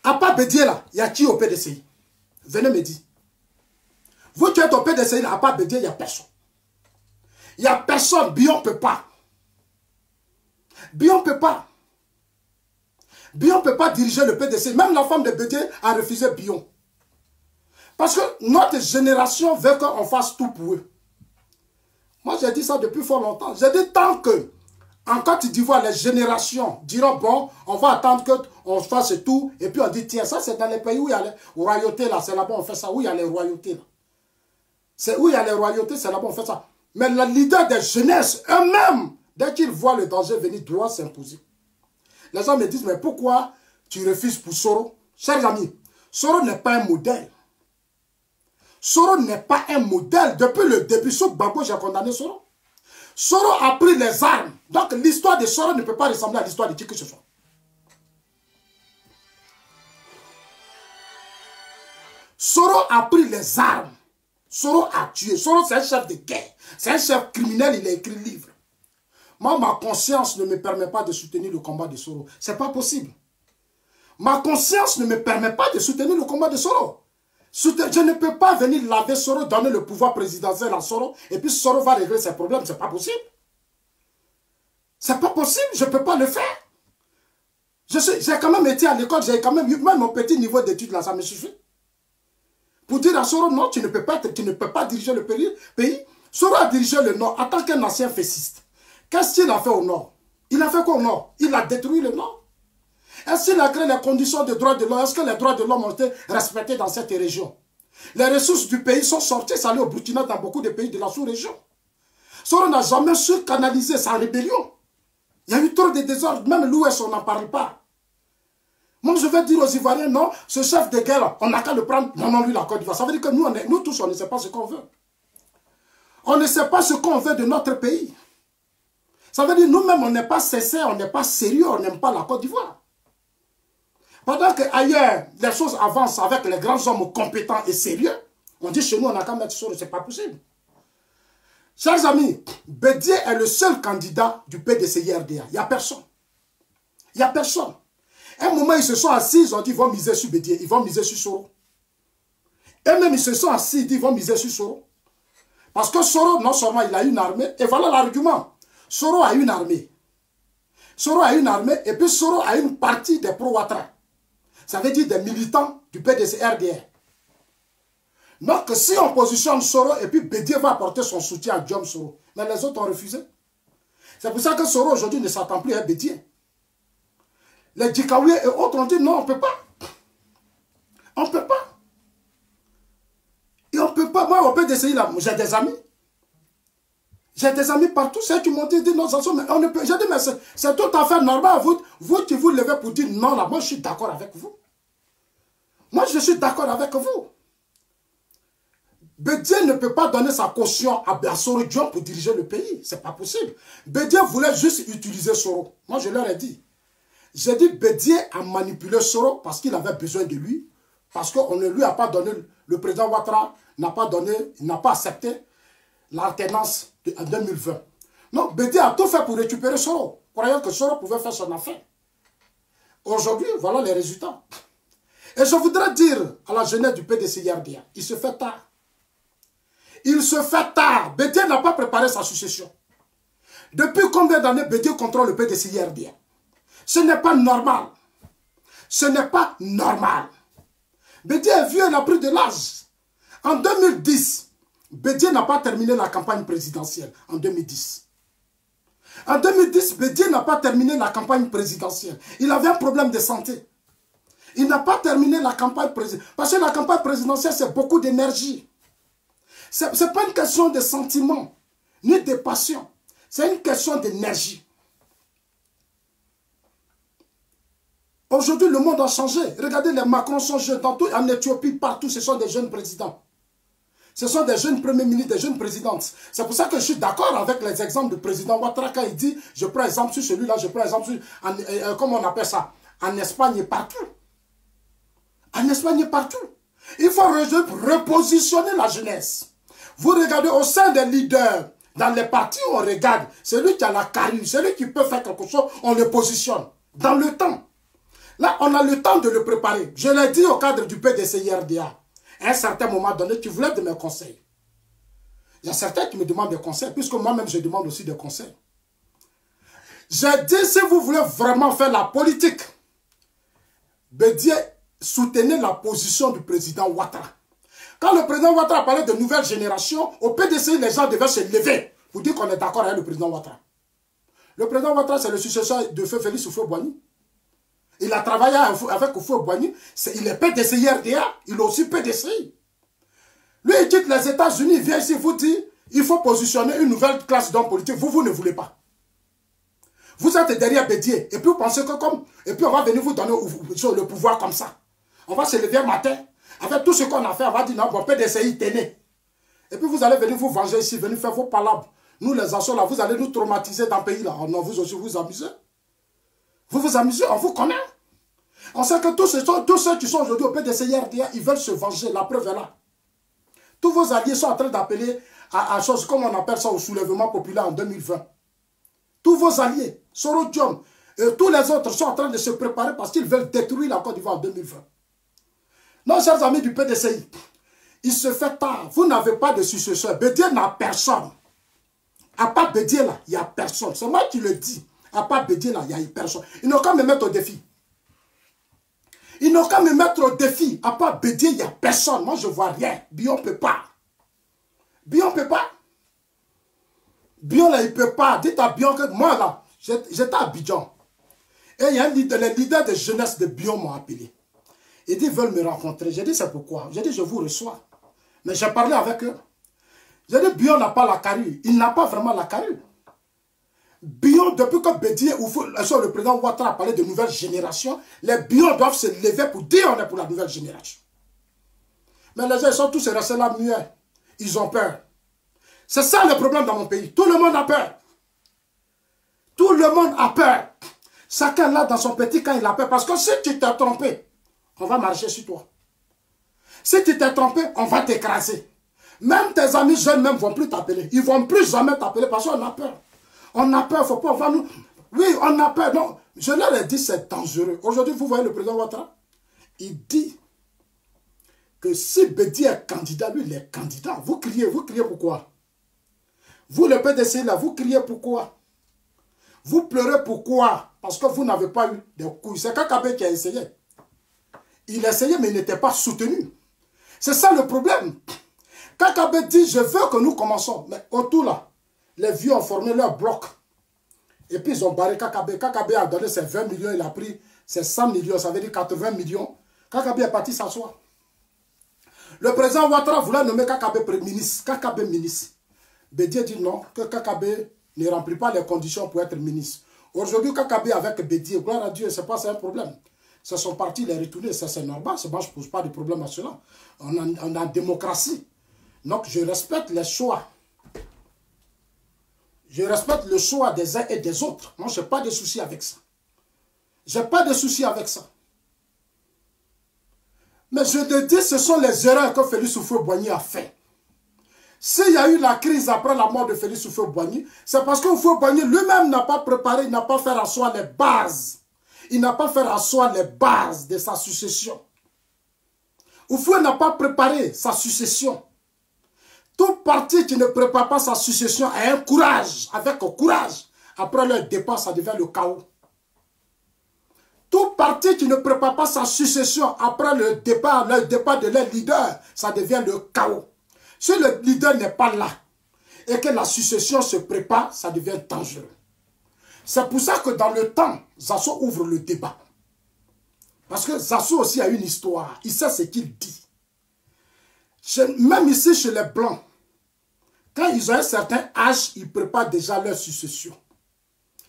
À part Bédié là, il y a qui au PDCI? Venez me dire. Vous qui êtes au PDCI là, à part Bédié, il n'y a personne. Il n'y a personne. Bion ne peut pas. Bion ne peut pas. Bion ne peut pas diriger le PDCI. Même la femme de Bédié a refusé Bion. Parce que notre génération veut qu'on fasse tout pour eux. Moi, j'ai dit ça depuis fort longtemps. J'ai dit tant que, en Côte d'Ivoire, les générations diront, bon, on va attendre qu'on fasse tout. Et puis on dit, tiens, ça c'est dans les pays où il y a les royautés, là. C'est là-bas on fait ça. Où il y a les royautés, là. C'est où il y a les royautés, c'est là-bas on fait ça. Mais les leaders des jeunesses, eux-mêmes, dès qu'ils voient le danger venir, doivent s'imposer. Les gens me disent, mais pourquoi tu refuses pour Soro? Chers amis, Soro n'est pas un modèle. Soro n'est pas un modèle. Depuis le début, sauf Gbagbo, j'ai condamné Soro. Soro a pris les armes. Donc l'histoire de Soro ne peut pas ressembler à l'histoire de qui que ce soit. Soro a pris les armes. Soro a tué. Soro, c'est un chef de guerre. C'est un chef criminel, il a écrit le livre. Moi, ma conscience ne me permet pas de soutenir le combat de Soro. C'est pas possible. Ma conscience ne me permet pas de soutenir le combat de Soro. Je ne peux pas venir laver Soro, donner le pouvoir présidentiel à Soro, et puis Soro va régler ses problèmes. C'est pas possible. C'est pas possible, je ne peux pas le faire. J'ai quand même été à l'école, j'ai quand même eu même mon petit niveau d'études là, ça me suffit. Pour dire à Soro, non, tu ne peux pas diriger le pays. Soro a dirigé le Nord en tant qu'un ancien fessiste. Qu'est-ce qu'il a fait au Nord? Il a fait quoi au Nord? Il a détruit le Nord. Est-ce qu'il a créé les conditions de droits de l'homme? Est-ce que les droits de l'homme ont été respectés dans cette région? Les ressources du pays sont sorties, ça allait au Burkina, dans beaucoup de pays de la sous-région. Soro n'a jamais su canaliser sa rébellion. Il y a eu trop de désordres, même l'Ouest, on n'en parle pas. Moi, je vais dire aux Ivoiriens, non, ce chef de guerre, on n'a qu'à le prendre. Non, lui, la Côte d'Ivoire. Ça veut dire que nous tous, on ne sait pas ce qu'on veut. On ne sait pas ce qu'on veut de notre pays. Ça veut dire nous-mêmes, on n'est pas sincères, on n'est pas sérieux, on n'aime pas la Côte d'Ivoire. Pendant qu'ailleurs, les choses avancent avec les grands hommes compétents et sérieux, on dit chez nous, on n'a qu'à mettre sur le, c'est pas possible. Chers amis, Bédié est le seul candidat du PDCI-RDA. Il n'y a personne. Il n'y a personne. À un moment, ils se sont assis, ils ont dit, ils vont miser sur Bédié, ils vont miser sur Soro. Et même, ils se sont assis, ils disent, ils vont miser sur Soro. Parce que Soro, non seulement il a une armée, et voilà l'argument. Soro a une armée. Soro a une armée, et puis Soro a une partie des pro-Ouattara. Ça veut dire des militants du PDCI-RDA. Donc, si on positionne Soro, et puis Bédié va apporter son soutien à Diom Soro. Mais les autres ont refusé. C'est pour ça que Soro, aujourd'hui, ne s'attend plus à Bédié. Les Djikaoué et autres ont dit, non, on ne peut pas. On ne peut pas. Et on ne peut pas. Moi, on peut essayer là. J'ai des amis. J'ai des amis partout. Ceux qui m'ont dit, non, ça mais on ne peut. J'ai dit, mais c'est tout à fait normal. Vous qui vous levez pour dire non, là, moi, je suis d'accord avec vous. Moi, je suis d'accord avec vous. Bédié ne peut pas donner sa caution à Soro Diom pour diriger le pays. Ce n'est pas possible. Bédié voulait juste utiliser Soro. Moi, je leur ai dit. J'ai dit, Bédié a manipulé Soro parce qu'il avait besoin de lui. Parce qu'on ne lui a pas donné, le président Ouattara n'a pas donné, il n'a pas accepté l'alternance en 2020. Donc, Bédié a tout fait pour récupérer Soro, croyant que Soro pouvait faire son affaire. Aujourd'hui, voilà les résultats. Et je voudrais dire à la jeunesse du PDCI-RDA, il se fait tard. Il se fait tard. Bédié n'a pas préparé sa succession. Depuis combien d'années Bédié contrôle le PDCI-RDA? Ce n'est pas normal. Ce n'est pas normal. Bédié est vieux, il a pris de l'âge. En 2010, Bédié n'a pas terminé la campagne présidentielle. En 2010. En 2010, Bédié n'a pas terminé la campagne présidentielle. Il avait un problème de santé. Il n'a pas terminé la campagne présidentielle. Parce que la campagne présidentielle, c'est beaucoup d'énergie. Ce n'est pas une question de sentiment, ni de passion. C'est une question d'énergie. Aujourd'hui, le monde a changé. Regardez, les Macron sont jeunes. En Éthiopie, partout, ce sont des jeunes présidents. Ce sont des jeunes premiers ministres, des jeunes présidentes. C'est pour ça que je suis d'accord avec les exemples du président Ouattara quand il dit, je prends exemple sur celui-là, je prends exemple sur, comment on appelle ça, en Espagne et partout. En Espagne et partout. Il faut repositionner la jeunesse. Vous regardez au sein des leaders, dans les partis, on regarde, celui qui a la carrure, celui qui peut faire quelque chose, on le positionne. Dans le temps. Là, on a le temps de le préparer. Je l'ai dit au cadre du PDCI-RDA. À un certain moment donné, tu voulais de mes conseils. Il y a certains qui me demandent des conseils, puisque moi-même, je demande aussi des conseils. J'ai dit, si vous voulez vraiment faire la politique, Bédié, soutenez la position du président Ouattara. Quand le président Ouattara parlait de nouvelle génération, au PDCI, les gens devaient se lever pour dire qu'on est d'accord avec le président Ouattara. Le président Ouattara, c'est le successeur de Feu Félix Houphouët-Boigny. Il a travaillé avec Houphouët-Boigny. Il est PDCI RDA, il est aussi PDCI. Lui, il quitte les États-Unis, il vient ici, vous dit, il faut positionner une nouvelle classe d'hommes politiques. Vous ne voulez pas. Vous êtes derrière Bédié, et puis vous pensez que comme... Et puis on va venir vous donner le pouvoir comme ça. On va se lever un matin, avec tout ce qu'on a fait, on va dire, non, bon, PDCI, tenez. Et puis vous allez venir vous venger ici, venir faire vos palabres. Nous, les assauts, là, vous allez nous traumatiser dans le pays, là. Non, vous aussi, vous amusez. Vous vous amusez, on vous connaît. On sait que tous ceux qui sont aujourd'hui au PDCI RDA, ils veulent se venger, la preuve est là. Tous vos alliés sont en train d'appeler à chose, comme on appelle ça, au soulèvement populaire en 2020. Tous vos alliés, Sorodium, et tous les autres sont en train de se préparer parce qu'ils veulent détruire la Côte d'Ivoire en 2020. Non, chers amis du PDCI, il se fait tard. Vous n'avez pas de successeur. Bédié n'a personne. À part Bédié là, il n'y a personne. C'est moi qui le dis. À part Bédié là, il n'y a personne. Ils n'ont qu'à me mettre au défi. Ils n'ont qu'à me mettre au défi. À part Bédié, il n'y a personne. Moi, je ne vois rien. Bion ne peut pas. Bion ne peut pas. Bion là, il ne peut pas. Dites à Bion que moi là, j'étais à Abidjan. Et il y a les leaders de jeunesse de Bion m'ont appelé. Ils disent, ils veulent me rencontrer. J'ai dit, c'est pourquoi? J'ai dit, je vous reçois. Mais j'ai parlé avec eux. J'ai dit, Bion n'a pas la carrure. Il n'a pas vraiment la carrure. Bion, depuis que Bédié, le président Ouattara a parlé de nouvelle génération, les Bion doivent se lever pour dire on est pour la nouvelle génération. Mais les gens, ils sont tous restés là muets. Ils ont peur. C'est ça le problème dans mon pays. Tout le monde a peur. Tout le monde a peur. Chacun là dans son petit camp, il a peur. Parce que si tu t'es trompé, on va marcher sur toi. Si tu t'es trompé, on va t'écraser. Même tes amis jeunes même ne vont plus t'appeler. Ils ne vont plus jamais t'appeler parce qu'on a peur. On a peur, il ne faut pas, on va nous... Oui, on a peur. Non, je leur ai dit, c'est dangereux. Aujourd'hui, vous voyez le président Ouattara, il dit que si Bédié est candidat, lui, il est candidat. Vous criez pourquoi? Vous, le PDC, là, vous criez pourquoi? Vous pleurez pourquoi? Parce que vous n'avez pas eu de couilles. C'est Kakabe qui a essayé. Il a essayé, mais il n'était pas soutenu. C'est ça le problème. Kakabe dit, je veux que nous commençons. Mais autour là, les vieux ont formé leur bloc. Et puis ils ont barré Kakabe. Kakabe a donné ses 20 millions, il a pris ses 100 millions, ça veut dire 80 millions. Kakabe est parti s'asseoir. Le président Ouattara voulait nommer Kakabe ministre. Kakabe ministre. Bédié dit non, que Kakabe ne remplit pas les conditions pour être ministre. Aujourd'hui, Kakabe avec Bédié, gloire à Dieu, c'est pas un problème. C'est son parti, il est retourné, c'est normal. Moi, je ne pose pas de problème à cela. On a une démocratie. Donc, je respecte les choix. Je respecte le choix des uns et des autres. Moi, je n'ai pas de souci avec ça. Je n'ai pas de souci avec ça. Mais je te dis, ce sont les erreurs que Félix Houphouët-Boigny a fait. S'il y a eu la crise après la mort de Félix Houphouët-Boigny, c'est parce que Houphouët-Boigny lui-même n'a pas préparé, il n'a pas fait asseoir les bases. Il n'a pas fait asseoir les bases de sa succession. Houphouët n'a pas préparé sa succession. Tout parti qui ne prépare pas sa succession a un courage, avec un courage. Après leur départ, ça devient le chaos. Tout parti qui ne prépare pas sa succession après le départ de leur leader, ça devient le chaos. Si le leader n'est pas là et que la succession se prépare, ça devient dangereux. C'est pour ça que dans le temps, Zasso ouvre le débat. Parce que Zasso aussi a une histoire. Il sait ce qu'il dit. Même ici chez les Blancs, quand ils ont un certain âge, ils préparent déjà leur succession.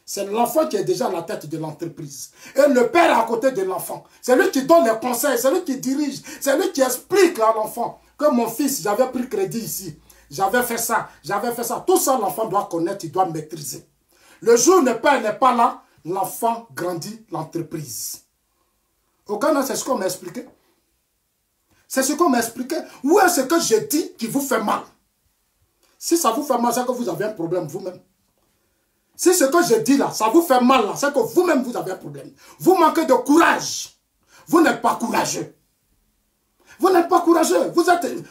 C'est l'enfant qui est déjà à la tête de l'entreprise. Et le père est à côté de l'enfant. C'est lui qui donne les conseils, c'est lui qui dirige, c'est lui qui explique à l'enfant que mon fils, j'avais pris crédit ici, j'avais fait ça, j'avais fait ça. Tout ça, l'enfant doit connaître, il doit maîtriser. Le jour où le père n'est pas là, l'enfant grandit l'entreprise. Au Ghana, c'est ce qu'on m'a expliqué. C'est ce qu'on m'a expliqué. Où est-ce que j'ai dit qui vous fait mal? Si ça vous fait mal, c'est que vous avez un problème vous-même. Si ce que je dis là, ça vous fait mal là, c'est que vous-même vous avez un problème. Vous manquez de courage. Vous n'êtes pas courageux. Vous n'êtes pas courageux.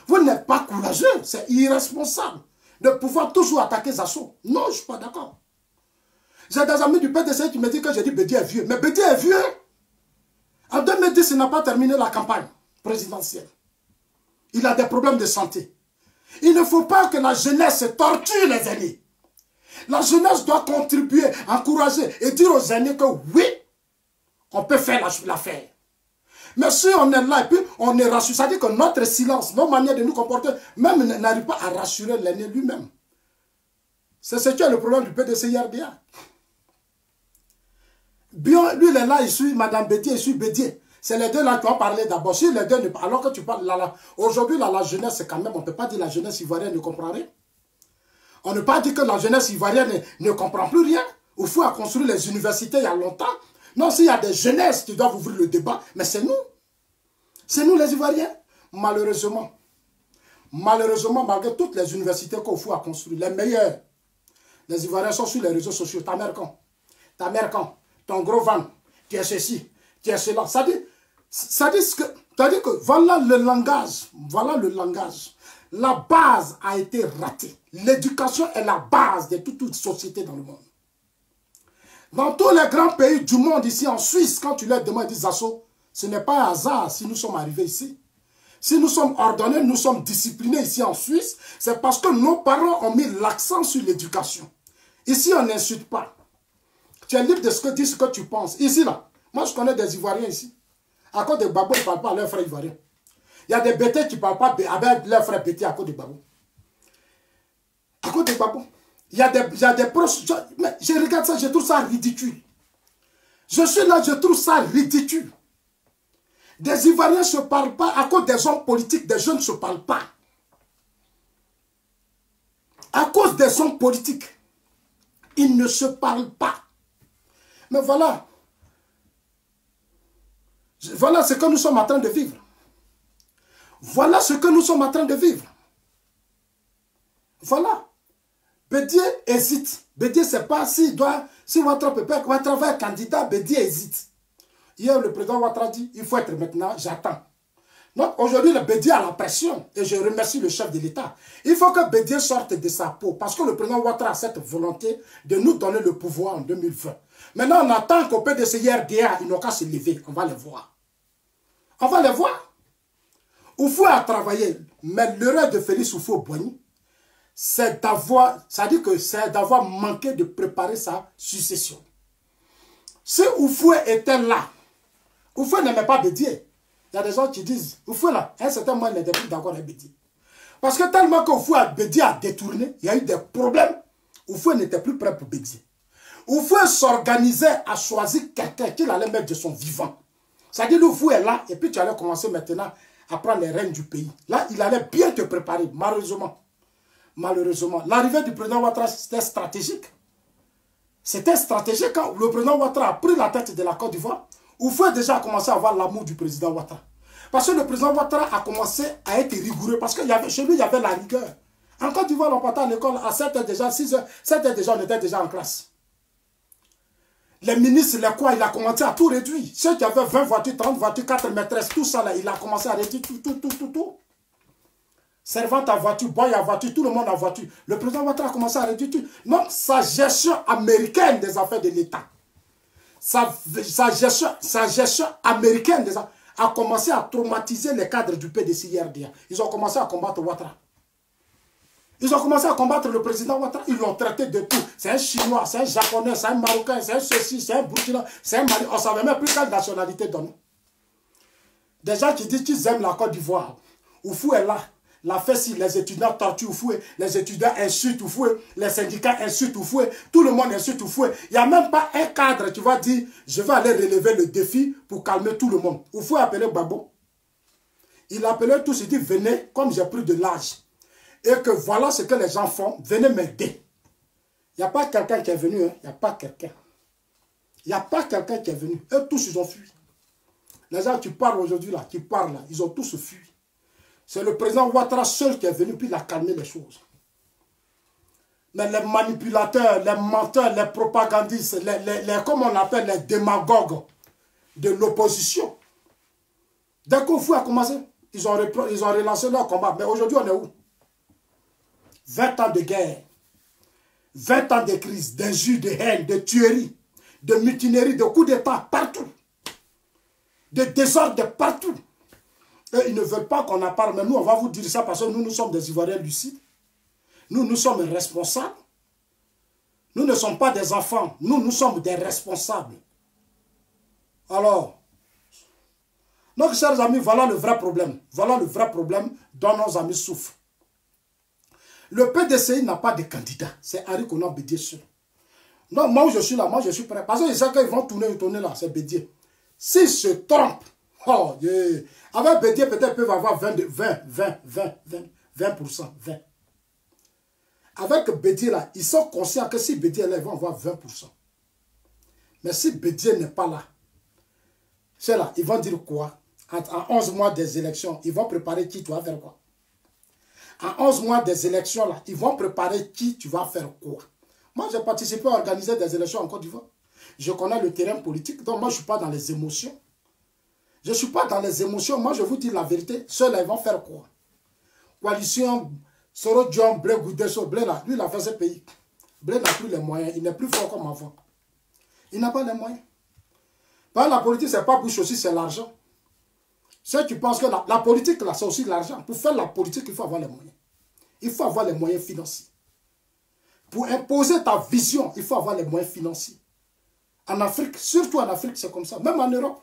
Vous n'êtes pas courageux. C'est irresponsable de pouvoir toujours attaquer Zasso. Non, je ne suis pas d'accord. J'ai des amis du PDC qui me disent que j'ai dit Bédié est vieux. Mais Bédié est vieux. En 2010, il n'a pas terminé la campagne présidentielle. Il a des problèmes de santé. Il ne faut pas que la jeunesse torture les aînés. La jeunesse doit contribuer, encourager et dire aux aînés que oui, on peut faire l'affaire. Mais si on est là et puis on est rassuré, ça dit que notre silence, notre manière de nous comporter, même n'arrive pas à rassurer l'aîné lui-même. C'est ce qui est le problème du PDC-IRDA. Bien, lui, il est là, il suit Mme Bédié, il suit Bédié. C'est les deux là qui ont parlé d'abord. Si les deux ne parlent, alors que tu parles là, aujourd'hui, la jeunesse, c'est quand même, on ne peut pas dire la jeunesse ivoirienne ne comprend rien. On ne peut pas dire que la jeunesse ivoirienne ne comprend plus rien. Il faut construire les universités il y a longtemps. Non, s'il y a des jeunesses qui doivent ouvrir le débat, mais c'est nous. C'est nous les Ivoiriens. Malheureusement, malgré toutes les universités qu'on faut construire, les meilleurs, les Ivoiriens sont sur les réseaux sociaux. Ta mère quand? Ta mère quand? Ton gros van, tu es ceci, tu es cela. Ça dit que voilà le langage. Voilà le langage. La base a été ratée. L'éducation est la base de toute société dans le monde. Dans tous les grands pays du monde, ici en Suisse, quand tu leur demandes, ils disent Zasso, ce n'est pas un hasard si nous sommes arrivés ici. Si nous sommes ordonnés, nous sommes disciplinés ici en Suisse, c'est parce que nos parents ont mis l'accent sur l'éducation. Ici, on n'insulte pas. Tu es libre de dire ce que tu penses. Ici, là, moi je connais des Ivoiriens ici. À cause des babos, ils ne parlent pas à leurs frères ivoiriens. Il y a des bêtés qui ne parlent pas avec leurs frères bêtés à cause des babos. À cause des babos. Il y a des proches. Mais je regarde ça, je trouve ça ridicule. Je suis là, je trouve ça ridicule. Des Ivoiriens ne se parlent pas à cause des hommes politiques, des jeunes ne se parlent pas. À cause des hommes politiques, ils ne se parlent pas. Mais voilà. Voilà ce que nous sommes en train de vivre. Voilà ce que nous sommes en train de vivre. Voilà. Bédié hésite. Bédié ne sait pas si Ouattara va être candidat. Bédié hésite. Hier, le président Ouattara dit, il faut être maintenant, j'attends. Donc aujourd'hui, le Bédié a la pression. Et je remercie le chef de l'État. Il faut que Bédié sorte de sa peau. Parce que le président Ouattara a cette volonté de nous donner le pouvoir en 2020. Maintenant, on attend qu'au PDC-IRDA, ils n'ont qu'à se lever. On va les voir. On va les voir. Oufou a travaillé. Mais l'erreur de Félix Houphouët-Boigny, c'est d'avoir, ça dit que c'est d'avoir manqué de préparer sa succession. Si Houphouët était là, Houphouët n'aimait pas Bédié. Il y a des gens qui disent, Houphouët là, à un certain moment, il n'était plus d'accord avec Bédié. Parce que tellement que Bédié a détourné, il y a eu des problèmes, Houphouët n'était plus prêt pour Bédié. Houphouët s'organisait à choisir quelqu'un qu'il allait mettre de son vivant. Ça dit, Houphouët est là, et puis tu allais commencer maintenant à prendre les rênes du pays. Là, il allait bien te préparer, malheureusement. Malheureusement. L'arrivée du président Ouattara, c'était stratégique. C'était stratégique quand le président Ouattara a pris la tête de la Côte d'Ivoire. Houphouët déjà a commencé à avoir l'amour du président Ouattara. Parce que le président Ouattara a commencé à être rigoureux. Parce que chez lui, il y avait la rigueur. En Côte d'Ivoire, on partait à l'école à 7 h déjà, 6 h, 7 h déjà, on était déjà en classe. Les ministres, les quoi, il a commencé à tout réduire. Ceux qui avaient 20 voitures, 30 voitures, 4 maîtresses, tout ça, là, il a commencé à réduire tout. Servante à voiture, boy à voiture, tout le monde à voiture. Le président Ouattara a commencé à réduire tout. Donc, sa gestion américaine des affaires de l'État, sa gestion américaine des affaires, a commencé à traumatiser les cadres du PDC-IRDA. Ils ont commencé à combattre Ouattara. Ils ont commencé à combattre le président Ouattara. Ils l'ont traité de tout. C'est un Chinois, c'est un Japonais, c'est un Marocain, c'est un ceci, c'est un Burkina, c'est un Mali. On ne savait même plus quelle nationalité donner. Des gens qui disent qu'ils aiment la Côte d'Ivoire. Oufou est là. La fait si les étudiants torturent Houphouët, les étudiants insultent Houphouët, les syndicats insultent Houphouët, tout le monde insulte Houphouët. Il n'y a même pas un cadre qui va dire je vais aller relever le défi pour calmer tout le monde. Houphouët a appelé Babo. Il a appelé tous, il dit venez, comme j'ai pris de l'âge. Et que voilà ce que les gens font, venez m'aider. Il n'y a pas quelqu'un qui est venu, hein? Il n'y a pas quelqu'un. Il n'y a pas quelqu'un qui est venu. Eux tous, ils ont fui. Les gens qui parlent aujourd'hui, là, qui parlent là, ils ont tous fui. C'est le président Ouattara seul qui est venu, puis il a calmé les choses. Mais les manipulateurs, les menteurs, les propagandistes, comme on appelle les démagogues de l'opposition, dès qu'au fou a commencé, ils ont relancé leur combat. Mais aujourd'hui, on est où? 20 ans de guerre, 20 ans de crise, d'injures, de haine, de tueries, de mutineries, de coups d'État partout, de désordre de partout. Et ils ne veulent pas qu'on en parle, mais nous, on va vous dire ça parce que nous sommes des Ivoiriens lucides. Nous sommes responsables. Nous ne sommes pas des enfants. Nous sommes des responsables. Alors, donc, chers amis, voilà le vrai problème. Voilà le vrai problème dont nos amis souffrent. Le PDCI n'a pas de candidat. C'est Henri Konan Bédié seul. Non, moi où je suis là, moi je suis prêt. Parce que je sais qu'ils vont tourner là, c'est Bédié. S'ils se trompent, oh, yeah. Avec Bédié, peut-être ils peuvent avoir 20%. Avec Bédié là, ils sont conscients que si Bédié est là, ils vont avoir 20%. Mais si Bédié n'est pas là, c'est là, ils vont dire quoi? En 11 mois des élections, ils vont préparer qui tu vas faire quoi? En 11 mois des élections là, ils vont préparer qui tu vas faire quoi? Moi, j'ai participé à organiser des élections en Côte d'Ivoire. Je connais le terrain politique, donc moi, je ne suis pas dans les émotions. Je ne suis pas dans les émotions. Moi, je vous dis la vérité. Ceux-là, ils vont faire quoi? Coalition Soro Dion, Blé Goudesso, Blé là, lui, il a fait ce pays. Blé n'a plus les moyens. Il n'est plus fort comme avant. Il n'a pas les moyens. Parce que la politique, ce n'est pas bouche aussi, c'est l'argent. Si tu penses que la politique, là, c'est aussi l'argent. Pour faire la politique, il faut avoir les moyens. Il faut avoir les moyens financiers. Pour imposer ta vision, il faut avoir les moyens financiers. En Afrique, surtout en Afrique, c'est comme ça. Même en Europe.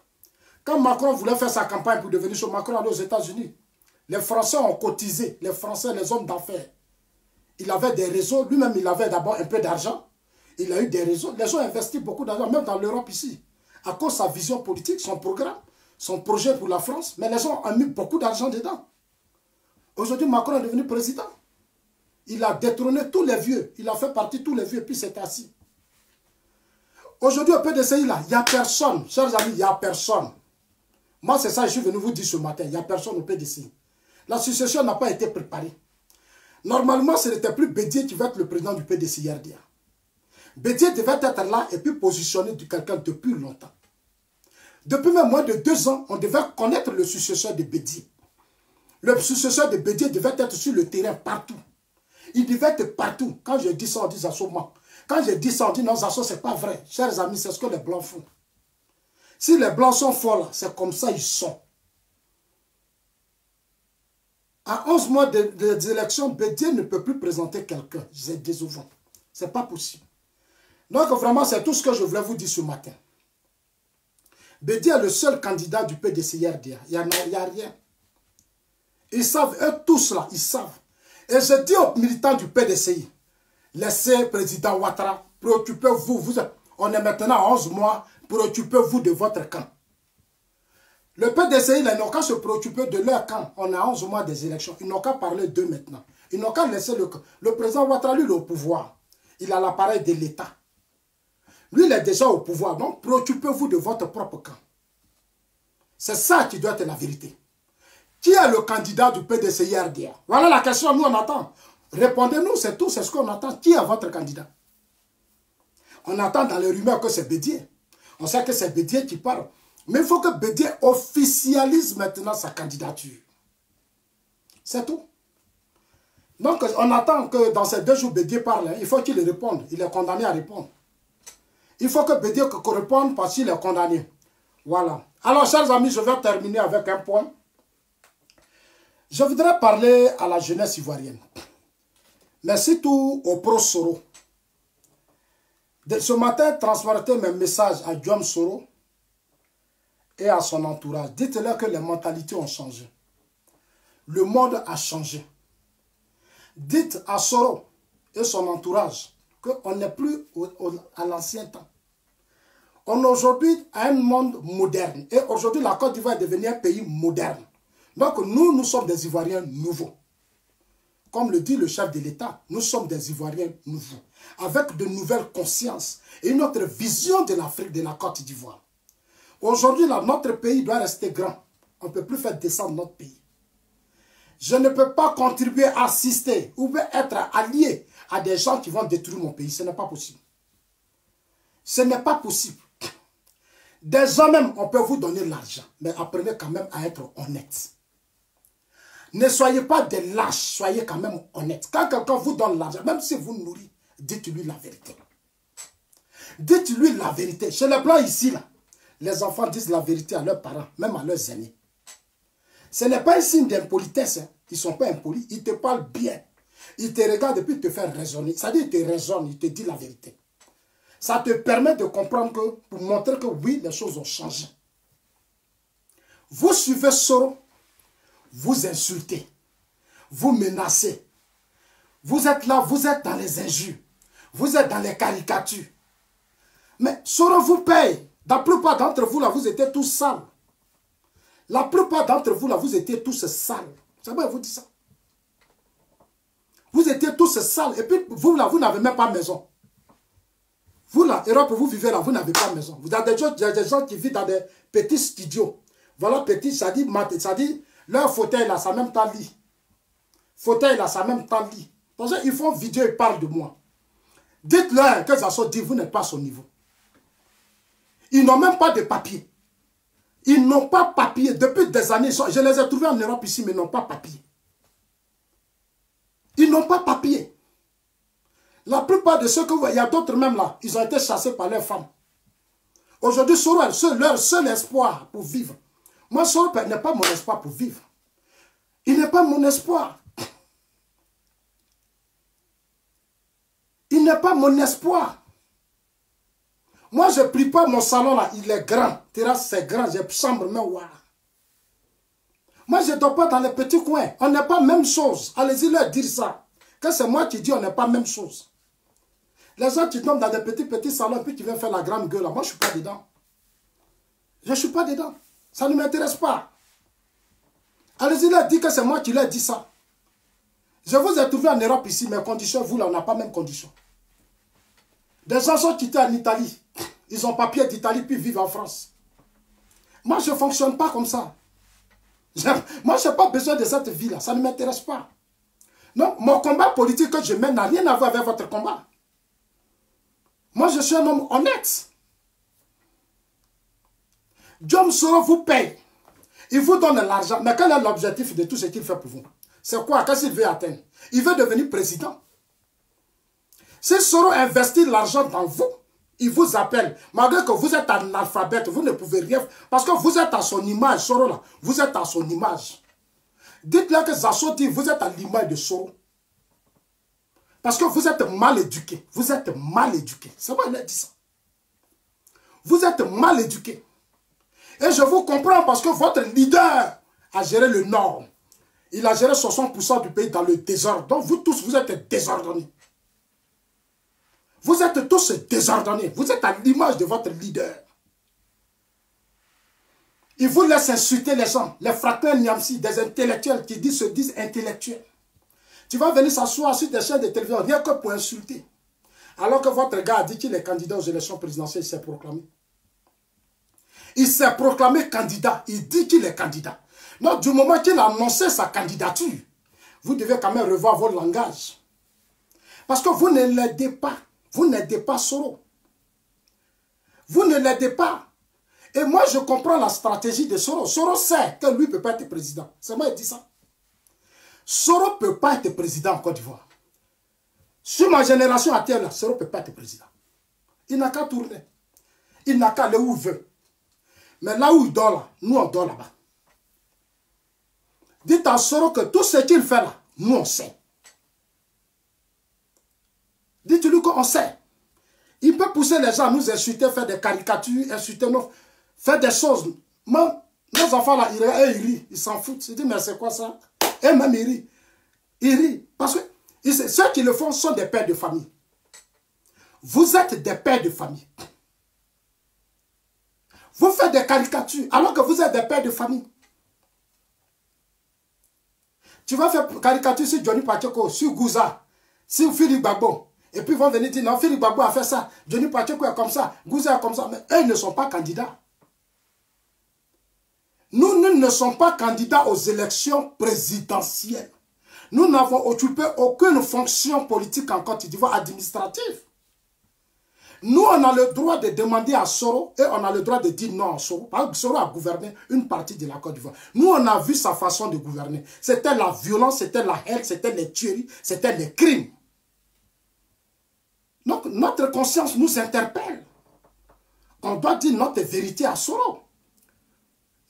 Quand Macron voulait faire sa campagne pour devenir chaud, Macron allait aux États-Unis. Les Français ont cotisé. Les Français, les hommes d'affaires. Il avait des réseaux. Lui-même, il avait d'abord un peu d'argent. Il a eu des réseaux. Les gens ont investi beaucoup d'argent, même dans l'Europe ici. À cause de sa vision politique, son programme, son projet pour la France. Mais les gens ont mis beaucoup d'argent dedans. Aujourd'hui, Macron est devenu président. Il a détrôné tous les vieux. Il a fait partie de tous les vieux, puis s'est assis. Aujourd'hui, au PDCI, là, il n'y a personne. Chers amis, il n'y a personne. Moi, c'est ça que je suis venu vous dire ce matin. Il n'y a personne au PDCI. La succession n'a pas été préparée. Normalement, ce n'était plus Bédié qui va être le président du PDCI RDA. Bédié devait être là et puis positionné de quelqu'un depuis longtemps. Depuis même moins de 2 ans, on devait connaître le successeur de Bédié. Le successeur de Bédié devait être sur le terrain partout. Il devait être partout. Quand je dis ça, on dit Zassouma. Quand je dis ça, on dit non, Zasso, ce n'est pas vrai. Chers amis, c'est ce que les Blancs font. Si les Blancs sont forts là, c'est comme ça ils sont. À 11 mois des élections, Bédié ne peut plus présenter quelqu'un. C'est décevant. Ce n'est pas possible. Donc vraiment, c'est tout ce que je voulais vous dire ce matin. Bédié est le seul candidat du PDCI-RDA. Il n'y a rien. Ils savent, eux tous là, ils savent. Et je dis aux militants du PDCI, laissez président Ouattara, préoccupez-vous. On est maintenant à 11 mois, préoccupez-vous de votre camp. Le PDCI, ils n'ont qu'à se préoccuper de leur camp. On est à 11 mois des élections. Ils n'ont qu'à parler d'eux maintenant. Ils n'ont qu'à laisser le camp. Le président Ouattara, lui, il est au pouvoir. Il a l'appareil de l'État. Lui, il est déjà au pouvoir. Donc, préoccupez-vous de votre propre camp. C'est ça qui doit être la vérité. Qui est le candidat du PDCI-RDA? Voilà la question, nous on attend. Répondez-nous, c'est tout, c'est ce qu'on attend. Qui est votre candidat? On attend dans les rumeurs que c'est Bédié. On sait que c'est Bédié qui parle. Mais il faut que Bédié officialise maintenant sa candidature. C'est tout. Donc on attend que dans ces 2 jours, Bédié parle. Hein. Il faut qu'il réponde. Il est condamné à répondre. Il faut que Bédié réponde parce qu'il est condamné. Voilà. Alors, chers amis, je vais terminer avec un point. Je voudrais parler à la jeunesse ivoirienne, mais surtout aux pro-Soro. Ce matin, transmettez mes messages à Guillaume Soro et à son entourage. Dites-leur que les mentalités ont changé. Le monde a changé. Dites à Soro et son entourage qu'on n'est plus à l'ancien temps. On est aujourd'hui à un monde moderne. Et aujourd'hui, la Côte d'Ivoire est devenue un pays moderne. Donc, nous sommes des Ivoiriens nouveaux. Comme le dit le chef de l'État, nous sommes des Ivoiriens nouveaux. Avec de nouvelles consciences et une autre vision de l'Afrique, de la Côte d'Ivoire. Aujourd'hui, notre pays doit rester grand. On ne peut plus faire descendre notre pays. Je ne peux pas contribuer à assister ou être allié à des gens qui vont détruire mon pays. Ce n'est pas possible. Ce n'est pas possible. Des gens même, on peut vous donner l'argent, mais apprenez quand même à être honnête. Ne soyez pas des lâches, soyez quand même honnête. Quand quelqu'un vous donne l'argent, même si vous nourrit, dites-lui la vérité. Dites-lui la vérité. Chez les Blancs ici, là, les enfants disent la vérité à leurs parents, même à leurs aînés. Ce n'est pas un signe d'impolitesse. Hein. Ils ne sont pas impolis. Ils te parlent bien. Ils te regardent et puis ils te font raisonner. C'est-à-dire qu'ils te raisonnent, ils te disent la vérité. Ça te permet de comprendre que, pour montrer que oui, les choses ont changé. Vous suivez Soro, vous insultez, vous menacez. Vous êtes là, vous êtes dans les injures. Vous êtes dans les caricatures. Mais Soro vous paye. La plupart d'entre vous, là, vous étiez tous sales. La plupart d'entre vous, là, vous étiez tous sales. C'est pourquoi je vous dis ça. Vous étiez tous sales. Et puis, vous, là, vous n'avez même pas maison. Vous, là, Europe, vous vivez là, vous n'avez pas maison. Vous avez des gens qui vivent dans des petits studios. Voilà, petit, ça dit, leur fauteuil, là, ça même temps lit. Fauteuil, là, ça même temps lit. Parce qu'ils font vidéo, ils parlent de moi. Dites-leur que ça soit dit, vous n'êtes pas à son niveau. Ils n'ont même pas de papier. Ils n'ont pas papier. Depuis des années, je les ai trouvés en Europe ici, mais ils n'ont pas papier. Ils n'ont pas papier. La plupart de ceux que vous voyez, il y a d'autres même là, ils ont été chassés par leurs femmes. Aujourd'hui, Soro, leur seul espoir pour vivre. Moi, Soro n'est pas mon espoir pour vivre. Il n'est pas mon espoir. Il n'est pas mon espoir. Moi, je ne prie pas mon salon là, il est grand. Terrasse, c'est grand, j'ai chambre, mais voilà. Moi, je ne dors pas dans les petits coins. On n'est pas même chose. Allez-y leur dire ça. Que c'est moi qui dis on n'est pas même chose. Les gens qui tombent dans des petits salons et puis qui viennent faire la grande gueule là, moi, je ne suis pas dedans. Je ne suis pas dedans. Ça ne m'intéresse pas. Allez-y leur dire que c'est moi qui leur dis ça. Je vous ai trouvé en Europe ici, mes conditions, vous là, on n'a pas même conditions. Des gens sont quittés en Italie. Ils ont papier d'Italie puis vivent en France. Moi, je ne fonctionne pas comme ça. Moi, je n'ai pas besoin de cette vie-là. Ça ne m'intéresse pas. Non, mon combat politique que je mène n'a rien à voir avec votre combat. Moi, je suis un homme honnête. Diom Soro vous paye. Il vous donne l'argent. Mais quel est l'objectif de tout ce qu'il fait pour vous? C'est quoi? Qu'est-ce qu'il veut atteindre? Il veut devenir président. Si Soro investit l'argent dans vous, il vous appelle. Malgré que vous êtes analphabète, vous ne pouvez rien. Parce que vous êtes à son image, Soro là. Vous êtes à son image. Dites-leur que Zasso dit, vous êtes à l'image de Soro. Parce que vous êtes mal éduqué. Vous êtes mal éduqué. C'est moi qui ai dit ça. Vous êtes mal éduqué. Et je vous comprends parce que votre leader a géré le Nord. Il a géré 60% du pays dans le désordre. Donc vous tous, vous êtes désordonnés. Vous êtes tous désordonnés. Vous êtes à l'image de votre leader. Il vous laisse insulter les gens. Les fractins Niamsi, des intellectuels qui se disent intellectuels. Tu vas venir s'asseoir sur des chaînes de télévision rien que pour insulter. Alors que votre gars a dit qu'il est candidat aux élections présidentielles, il s'est proclamé. Il s'est proclamé candidat. Il dit qu'il est candidat. Donc, du moment qu'il a annoncé sa candidature, vous devez quand même revoir votre langage. Parce que vous ne l'aidez pas. Vous n'aidez pas Soro. Vous ne l'aidez pas. Et moi, je comprends la stratégie de Soro. Soro sait que lui ne peut pas être président. C'est moi qui dis ça. Soro ne peut pas être président en Côte d'Ivoire. Sur ma génération à terre, Soro ne peut pas être président. Il n'a qu'à tourner. Il n'a qu'à aller où il veut. Mais là où il dort, là, nous on dort là-bas. Dites à Soro que tout ce qu'il fait là, nous on sait. Dites-lui qu'on sait. Il peut pousser les gens à nous insulter, faire des caricatures, insulter nous, faire des choses. Même nos enfants là, ils rient, ils s'en foutent. Ils disent mais c'est quoi ça? Et même ils rient. Ils rient. Parce que ceux qui le font sont des pères de famille. Vous êtes des pères de famille. Vous faites des caricatures alors que vous êtes des pères de famille. Tu vas faire caricature sur Johnny Pacheco, sur Gouza, sur Philippe Gbagbo. Et puis ils vont venir dire, non, Philippe Gbagbo a fait ça, Johnny Pacheco est comme ça, Gouza est comme ça. Mais eux, ils ne sont pas candidats. Nous ne sommes pas candidats aux élections présidentielles. Nous n'avons occupé aucune fonction politique en Côte d'Ivoire administrative. Nous, on a le droit de demander à Soro et on a le droit de dire non à Soro. Parce que Soro a gouverné une partie de la Côte d'Ivoire. Nous, on a vu sa façon de gouverner. C'était la violence, c'était la haine, c'était les tueries, c'était les crimes. Donc, notre conscience nous interpelle. On doit dire notre vérité à Soro.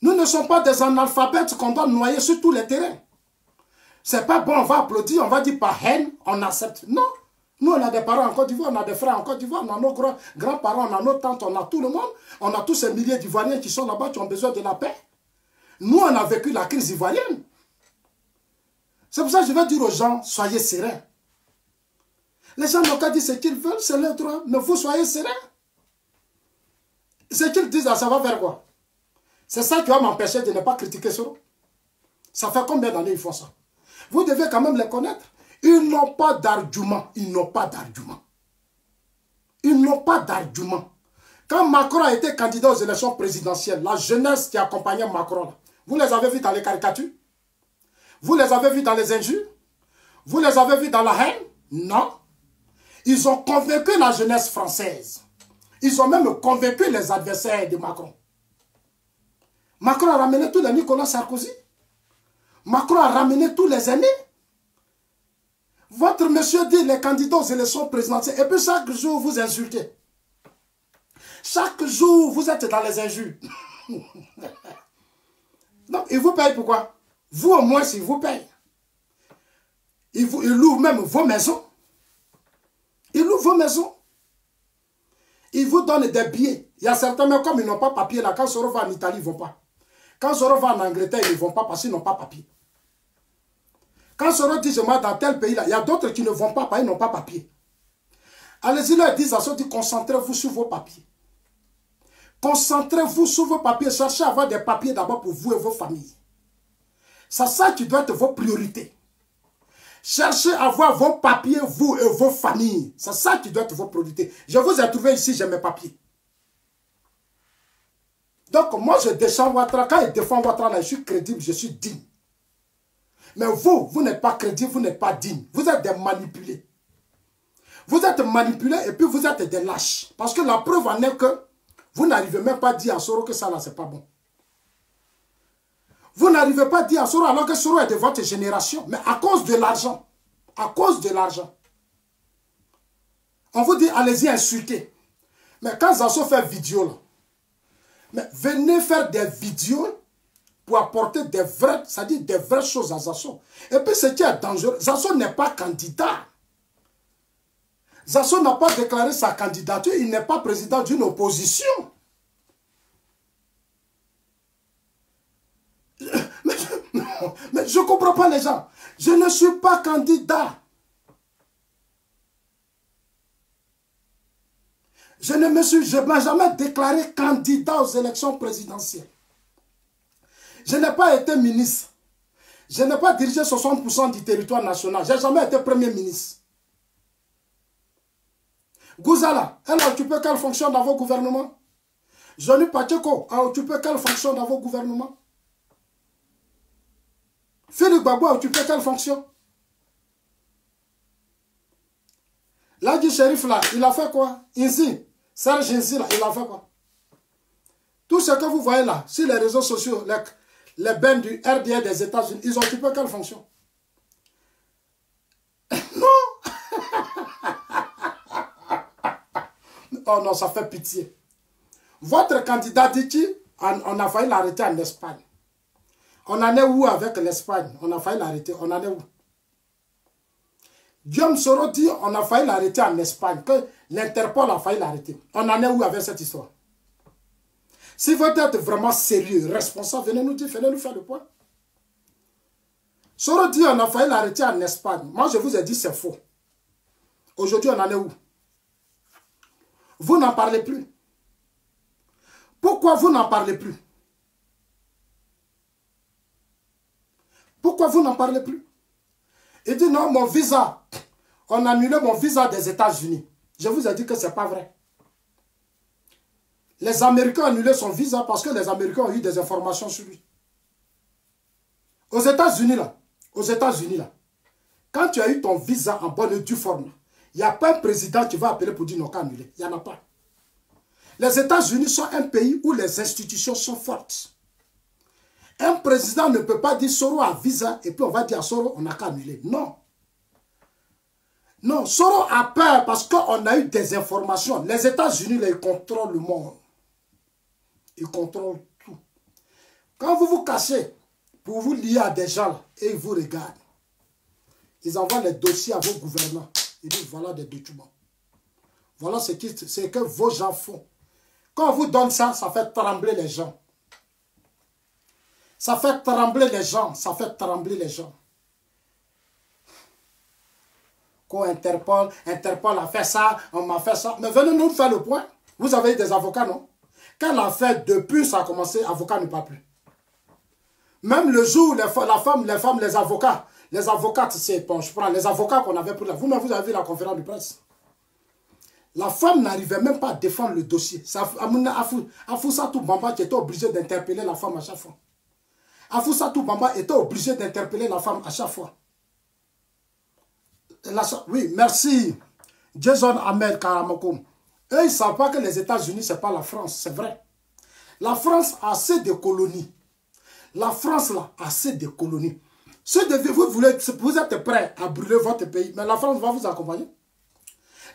Nous ne sommes pas des analphabètes qu'on doit noyer sur tous les terrains. C'est pas bon, on va applaudir, on va dire par haine, on accepte. Non. Nous, on a des parents en Côte d'Ivoire, on a des frères en Côte d'Ivoire, on a nos grands-parents, on a nos tantes, on a tout le monde. On a tous ces milliers d'Ivoiriens qui sont là-bas, qui ont besoin de la paix. Nous, on a vécu la crise ivoirienne. C'est pour ça que je vais dire aux gens, soyez sereins. Les gens n'ont qu'à dire ce qu'ils veulent, c'est leur droit, mais vous soyez sereins. Ce qu'ils disent, ça va vers quoi? C'est ça qui va m'empêcher de ne pas critiquer Soro. Ça fait combien d'années ils font ça? Vous devez quand même les connaître. Ils n'ont pas d'argument. Ils n'ont pas d'argument. Ils n'ont pas d'argument. Quand Macron a été candidat aux élections présidentielles, la jeunesse qui accompagnait Macron, là, vous les avez vus dans les caricatures? Vous les avez vus dans les injures? Vous les avez vus dans la haine? Non. Ils ont convaincu la jeunesse française. Ils ont même convaincu les adversaires de Macron. Macron a ramené tous les Nicolas Sarkozy. Macron a ramené tous les aînés. Votre monsieur dit les candidats aux élections présidentielles. Et puis chaque jour, vous insultez. Chaque jour, vous êtes dans les injures. Donc, ils vous payent pourquoi? Vous, au moins, s'ils vous payent. Ils louent même vos maisons. Ils louent vos maisons. Ils vous donnent des billets. Il y a certains, mais comme ils n'ont pas papier, là, quand Soro va en Italie, ils ne vont pas. Quand Soro va en Angleterre, ils ne vont pas parce qu'ils n'ont pas papier. Quand Soro dit je vais dans tel pays, là, il y a d'autres qui ne vont pas parce qu'ils n'ont pas papier. Allez-y, leur disent à ceux qui concentrez-vous sur vos papiers. Concentrez-vous sur vos papiers. Cherchez à avoir des papiers d'abord pour vous et vos familles. C'est ça qui doit être vos priorités. Cherchez à avoir vos papiers, vous et vos familles. C'est ça qui doit être vos priorités. Je vous ai trouvé ici, j'ai mes papiers. Donc, moi, je défends Ouattara. Quand je défends Ouattara, là, je suis crédible, je suis digne. Mais vous, vous n'êtes pas crédible, vous n'êtes pas digne. Vous êtes des manipulés. Vous êtes manipulés et puis vous êtes des lâches. Parce que la preuve en est que vous n'arrivez même pas à dire à Soro que ça, là, c'est pas bon. Vous n'arrivez pas à dire à Soro alors que Soro est de votre génération. Mais à cause de l'argent. À cause de l'argent. On vous dit, allez-y insulter. Mais quand Zasso fait vidéo, là, mais venez faire des vidéos pour apporter des vraies, c'est-à-dire des vraies choses à Zasso. Et puis ce qui est dangereux, Zasso n'est pas candidat. Zasso n'a pas déclaré sa candidature, il n'est pas président d'une opposition. Mais je ne comprends pas les gens. Je ne suis pas candidat. Je ne me suis jamais déclaré candidat aux élections présidentielles. Je n'ai pas été ministre. Je n'ai pas dirigé 60% du territoire national. Je n'ai jamais été premier ministre. Gouzala, elle a occupé quelle fonction dans vos gouvernements? Johnny Pacheco a occupé quelle fonction dans vos gouvernements? Philippe Gbagbo a occupé quelle fonction? Ladji Shérif là, il a fait quoi? Ici, Serge Insi là, il a fait quoi? Tout ce que vous voyez là, sur les réseaux sociaux, les bennes du RDA des États-Unis, ils ont occupé quelle fonction? Non! Oh non, ça fait pitié. Votre candidat dit qu'on a failli l'arrêter en Espagne. On en est où avec l'Espagne? On a failli l'arrêter. On en est où? Guillaume Soro dit on a failli l'arrêter en Espagne, que l'Interpol a failli l'arrêter. On en est où avec cette histoire? Si vous êtes vraiment sérieux, responsable, venez nous dire, venez nous faire le point. Soro dit on a failli l'arrêter en Espagne. Moi je vous ai dit c'est faux. Aujourd'hui on en est où? Vous n'en parlez plus. Pourquoi vous n'en parlez plus? Pourquoi vous n'en parlez plus? Il dit non, mon visa, on a annulé mon visa des États-Unis. Je vous ai dit que ce n'est pas vrai. Les Américains ont annulé son visa parce que les Américains ont eu des informations sur lui. Aux États-Unis là, Quand tu as eu ton visa en bonne et due forme, il n'y a pas un président qui va appeler pour dire non, qu'à annuler. Il n'y en a pas. Les États-Unis sont un pays où les institutions sont fortes. Un président ne peut pas dire Soro a visa et puis on va dire à Soro, on n'a qu'à annuler. Non. Non, Soro a peur parce qu'on a eu des informations. Les États-Unis, ils contrôlent le monde. Ils contrôlent tout. Quand vous vous cachez pour vous lier à des gens là, et ils vous regardent, ils envoient les dossiers à vos gouvernants. Ils disent voilà des documents. Voilà ce que vos gens font. Quand on vous donne ça, ça fait trembler les gens. Ça fait trembler les gens. Ça fait trembler les gens. Quand Interpol a fait ça, on m'a fait ça. Mais venez nous faire le point. Vous avez des avocats, non? Quand l'affaire depuis ça a commencé, avocat ne parle plus. Même le jour, les avocats, c'est bon, je prends les avocats qu'on avait pour là. Vous-même, vous avez vu la conférence de presse. La femme n'arrivait même pas à défendre le dossier. Afousatou Bamba qui était obligé d'interpeller la femme à chaque fois. Afousatou Bamba était obligé d'interpeller la femme à chaque fois. Oui, merci. Jason Ahmed Karamokoum. Eux, ils ne savent pas que les États-Unis, ce n'est pas la France. C'est vrai. La France a assez de colonies. La France, là, a assez de colonies. Vous êtes prêts à brûler votre pays, mais la France va vous accompagner.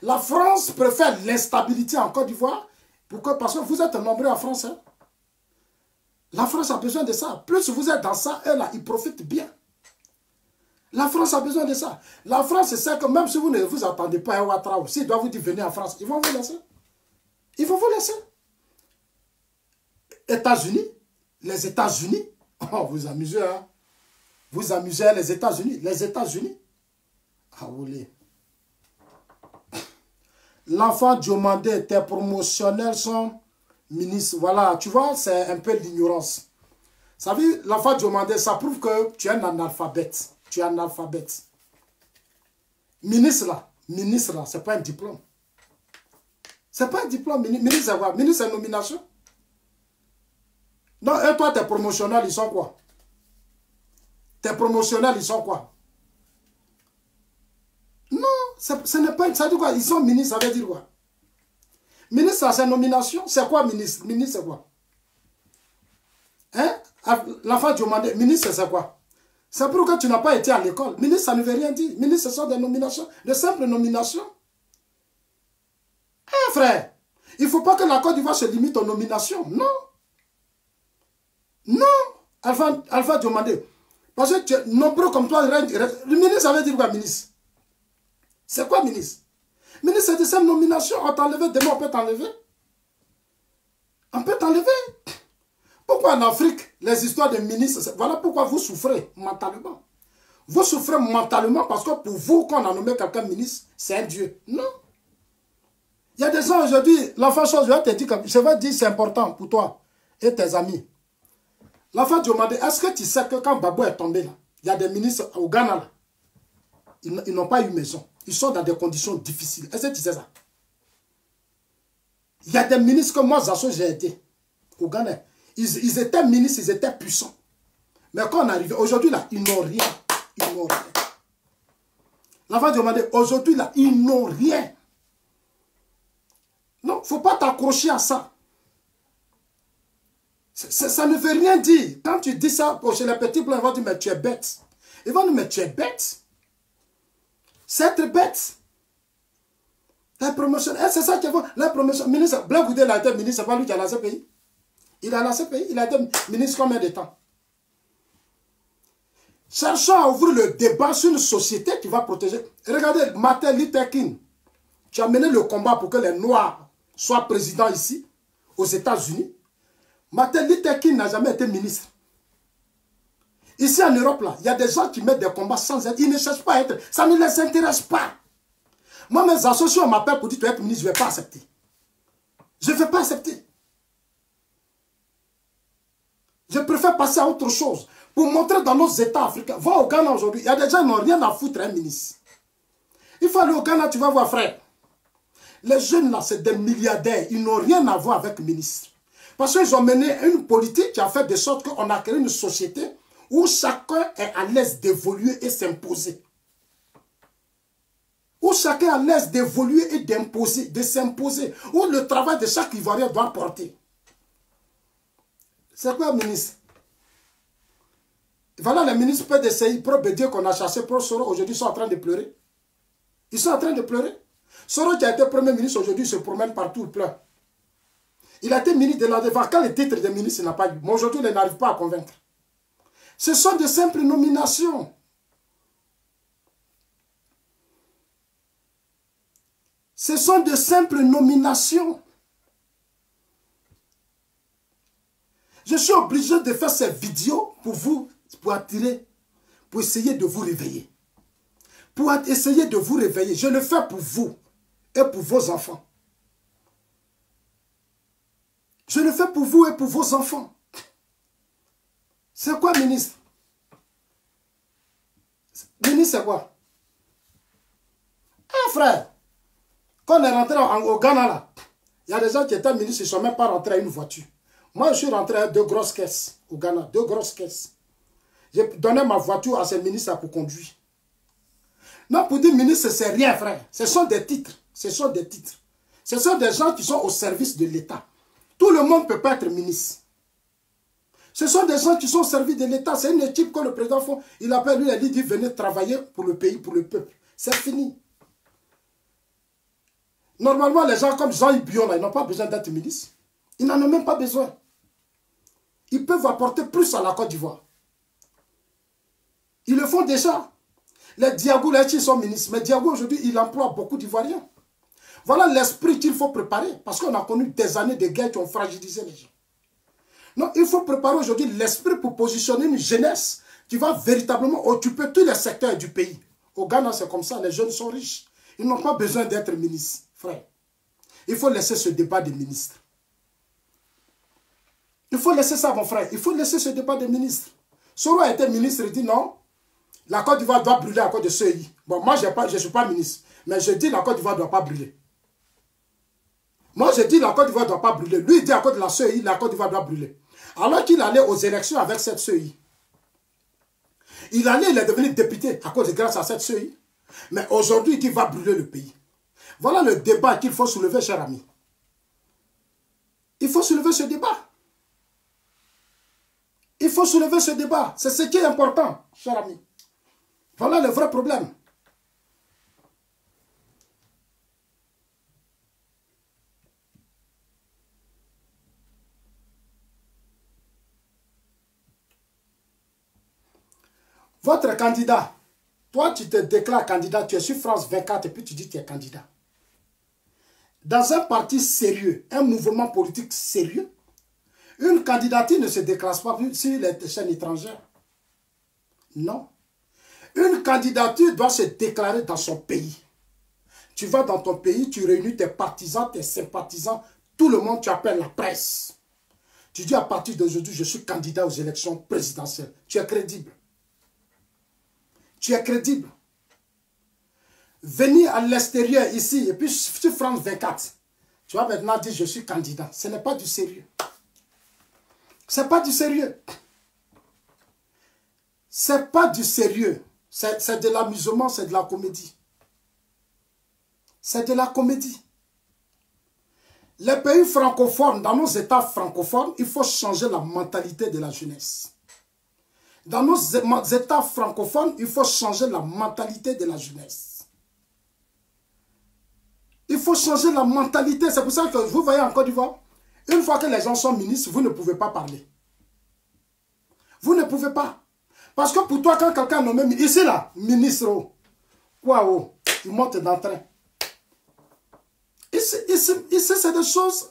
La France préfère l'instabilité en Côte d'Ivoire. Pourquoi? Parce que vous êtes nombreux en France. Hein? La France a besoin de ça. Plus vous êtes dans ça, eux, là, ils profitent bien. La France a besoin de ça. La France, c'est que même si vous ne vous attendez pas à Ouattara, s'ils doivent vous dire venir en France, ils vont vous laisser. Ils vont vous laisser. États-Unis, les États-Unis, oh, vous amusez, hein? Vous amusez les États-Unis. Les États-Unis. Ah, vous voulez. L'enfant Diomandé était promotionnel, son ministre. Voilà, tu vois, c'est un peu l'ignorance. Ça veut dire, l'enfant Diomandé, ça prouve que tu es un analphabète. Tu es un analphabète. Ministre là, c'est pas un diplôme. C'est pas un diplôme. Ministre, c'est quoi? Ministre, c'est une nomination. Non, et toi, tes promotionnels, ils sont quoi? Tes promotionnels, ils sont quoi? Non, ce n'est pas... Ça veut dire quoi? Ils sont ministres, ça veut dire quoi? Ministre, c'est une nomination. C'est quoi ministre? Ministre, c'est quoi? Hein? L'enfant demandé, ministre, c'est quoi? C'est pour que tu n'as pas été à l'école. Ministre, ça ne veut rien dire. Ministre, ce sont des nominations, de simples nominations. Hein, frère? Il ne faut pas que la Côte d'Ivoire se limite aux nominations. Non. Non. Alpha demandé. Parce que tu es nombreux comme toi. Le ministre, ça veut dire quoi, ministre? C'est quoi, ministre? Ministre, c'est de cette nomination. On t'a enlevé, demain, on peut t'enlever. On peut t'enlever. Pourquoi en Afrique, les histoires de ministres, voilà pourquoi vous souffrez mentalement. Vous souffrez mentalement parce que pour vous, quand on a nommé quelqu'un ministre, c'est un Dieu. Non. Il y a des gens aujourd'hui, l'enfant chose, je vais te dire, je vais dire c'est important pour toi et tes amis. L'enfant te demandait, est-ce que tu sais que quand Babou est tombé là, il y a des ministres au Ghana là, ils n'ont pas eu maison. Ils sont dans des conditions difficiles. Est-ce que tu sais ça? Il y a des ministres que moi, Zasso, j'ai été au Ghana. Ils étaient ministres, ils étaient puissants. Mais quand on arrive, aujourd'hui là, ils n'ont rien. Ils n'ont rien. L'enfant demandait, aujourd'hui là, ils n'ont rien. Non, il ne faut pas t'accrocher à ça. Ça ne veut rien dire. Quand tu dis ça chez les petits blancs, ils vont dire, mais tu es bête. Ils vont dire, mais tu es bête. C'est être bête. La promotion, c'est ça qu'ils vont. La promotion, ministre, Blanc Goudé, il a été ministre, c'est pas lui qui a lancé le pays. Il a lancé le pays, il a été ministre combien de temps? Cherchons à ouvrir le débat sur une société qui va protéger. Regardez, Martin Luther King, tu as mené le combat pour que les Noirs soient présidents ici, aux États-Unis. Martin Luther King n'a jamais été ministre. Ici en Europe, là, il y a des gens qui mettent des combats sans être. Ils ne cherchent pas à être. Ça ne les intéresse pas. Moi, mes associés, on m'appelle pour dire tu vas être ministre, je ne vais pas accepter. Je ne vais pas accepter. Je préfère passer à autre chose. Pour montrer dans nos États africains. Va au Ghana aujourd'hui. Il y a des gens qui n'ont rien à foutre, un ministre. Il faut aller au Ghana, tu vas voir, frère. Les jeunes là, c'est des milliardaires. Ils n'ont rien à voir avec le ministre. Parce qu'ils ont mené une politique qui a fait de sorte qu'on a créé une société où chacun est à l'aise d'évoluer et s'imposer. où chacun a l'aise d'évoluer et d'imposer, de s'imposer, où le travail de chaque Ivoirien doit porter. C'est quoi, ministre? Voilà les ministres PDCI, pro-Bédier qu'on a chassé, pro-Soro, aujourd'hui ils sont en train de pleurer. Ils sont en train de pleurer. Soro qui a été premier ministre aujourd'hui se promène partout, il pleure. Il a été ministre de la Défense. Quand le titre de ministre, il n'a pas eu. Mais aujourd'hui, il n'arrive pas à convaincre. Ce sont de simples nominations. Ce sont de simples nominations. Je suis obligé de faire ces vidéos pour vous, pour attirer, pour essayer de vous réveiller. Pour essayer de vous réveiller. Je le fais pour vous et pour vos enfants. Je le fais pour vous et pour vos enfants. C'est quoi, ministre? Ministre, c'est quoi? Ah, frère, quand on est rentré au Ghana, là, il y a des gens qui étaient ministres, ils ne sont même pas rentrés à une voiture. Moi, je suis rentré à 2 grosses caisses au Ghana, 2 grosses caisses. J'ai donné ma voiture à ces ministres pour conduire. Non, pour dire ministre, c'est rien, frère. Ce sont des titres. Ce sont des titres. Ce sont des gens qui sont au service de l'État. Tout le monde ne peut pas être ministre. Ce sont des gens qui sont au service de l'État. C'est une équipe que le président fait. Il appelle lui, il dit venez travailler pour le pays, pour le peuple. C'est fini. Normalement, les gens comme Jean-Yves Bion, ils n'ont pas besoin d'être ministres. Ils n'en ont même pas besoin. Ils peuvent apporter plus à la Côte d'Ivoire. Ils le font déjà. Les Diago, les Tchis sont ministres. Mais Diago, aujourd'hui, il emploie beaucoup d'Ivoiriens. Voilà l'esprit qu'il faut préparer. Parce qu'on a connu des années de guerre qui ont fragilisé les gens. Non, il faut préparer aujourd'hui l'esprit pour positionner une jeunesse qui va véritablement occuper tous les secteurs du pays. Au Ghana, c'est comme ça. Les jeunes sont riches. Ils n'ont pas besoin d'être ministres, frère. Il faut laisser ce débat des ministres. Il faut laisser ça, mon frère. Il faut laisser ce débat des ministres. Soro a été ministre, il dit non. La Côte d'Ivoire doit brûler à cause de CEI. Bon, moi, je ne suis pas ministre. Mais je dis la Côte d'Ivoire ne doit pas brûler. Moi, je dis la Côte d'Ivoire ne doit pas brûler. Lui, il dit à cause de la CEI, la Côte d'Ivoire doit brûler. Alors qu'il allait aux élections avec cette CEI. Il est devenu député à cause grâce à cette CEI. Mais aujourd'hui, il dit qu'il va brûler le pays. Voilà le débat qu'il faut soulever, cher ami. Il faut soulever ce débat. Il faut soulever ce débat. C'est ce qui est important, cher ami. Voilà le vrai problème. Votre candidat, toi tu te déclares candidat, tu es sur France 24 et puis tu dis que tu es candidat. Dans un parti sérieux, un mouvement politique sérieux, une candidature ne se déclare pas sur les chaînes étrangères. Non. Une candidature doit se déclarer dans son pays. Tu vas dans ton pays, tu réunis tes partisans, tes sympathisants, tout le monde, tu appelles la presse. Tu dis à partir d'aujourd'hui, je suis candidat aux élections présidentielles. Tu es crédible. Tu es crédible. Venir à l'extérieur ici, et puis sur France 24, tu vas maintenant dire je suis candidat. Ce n'est pas du sérieux. Ce n'est pas du sérieux. Ce n'est pas du sérieux. C'est de l'amusement, c'est de la comédie. C'est de la comédie. Les pays francophones, dans nos États francophones, il faut changer la mentalité de la jeunesse. Dans nos États francophones, il faut changer la mentalité de la jeunesse. Il faut changer la mentalité. C'est pour ça que vous voyez en Côte d'Ivoire, une fois que les gens sont ministres, vous ne pouvez pas parler. Vous ne pouvez pas. Parce que pour toi, quand quelqu'un nommé ici là, ministre, oh, quoi, oh, il monte dans le train. Ici c'est des choses.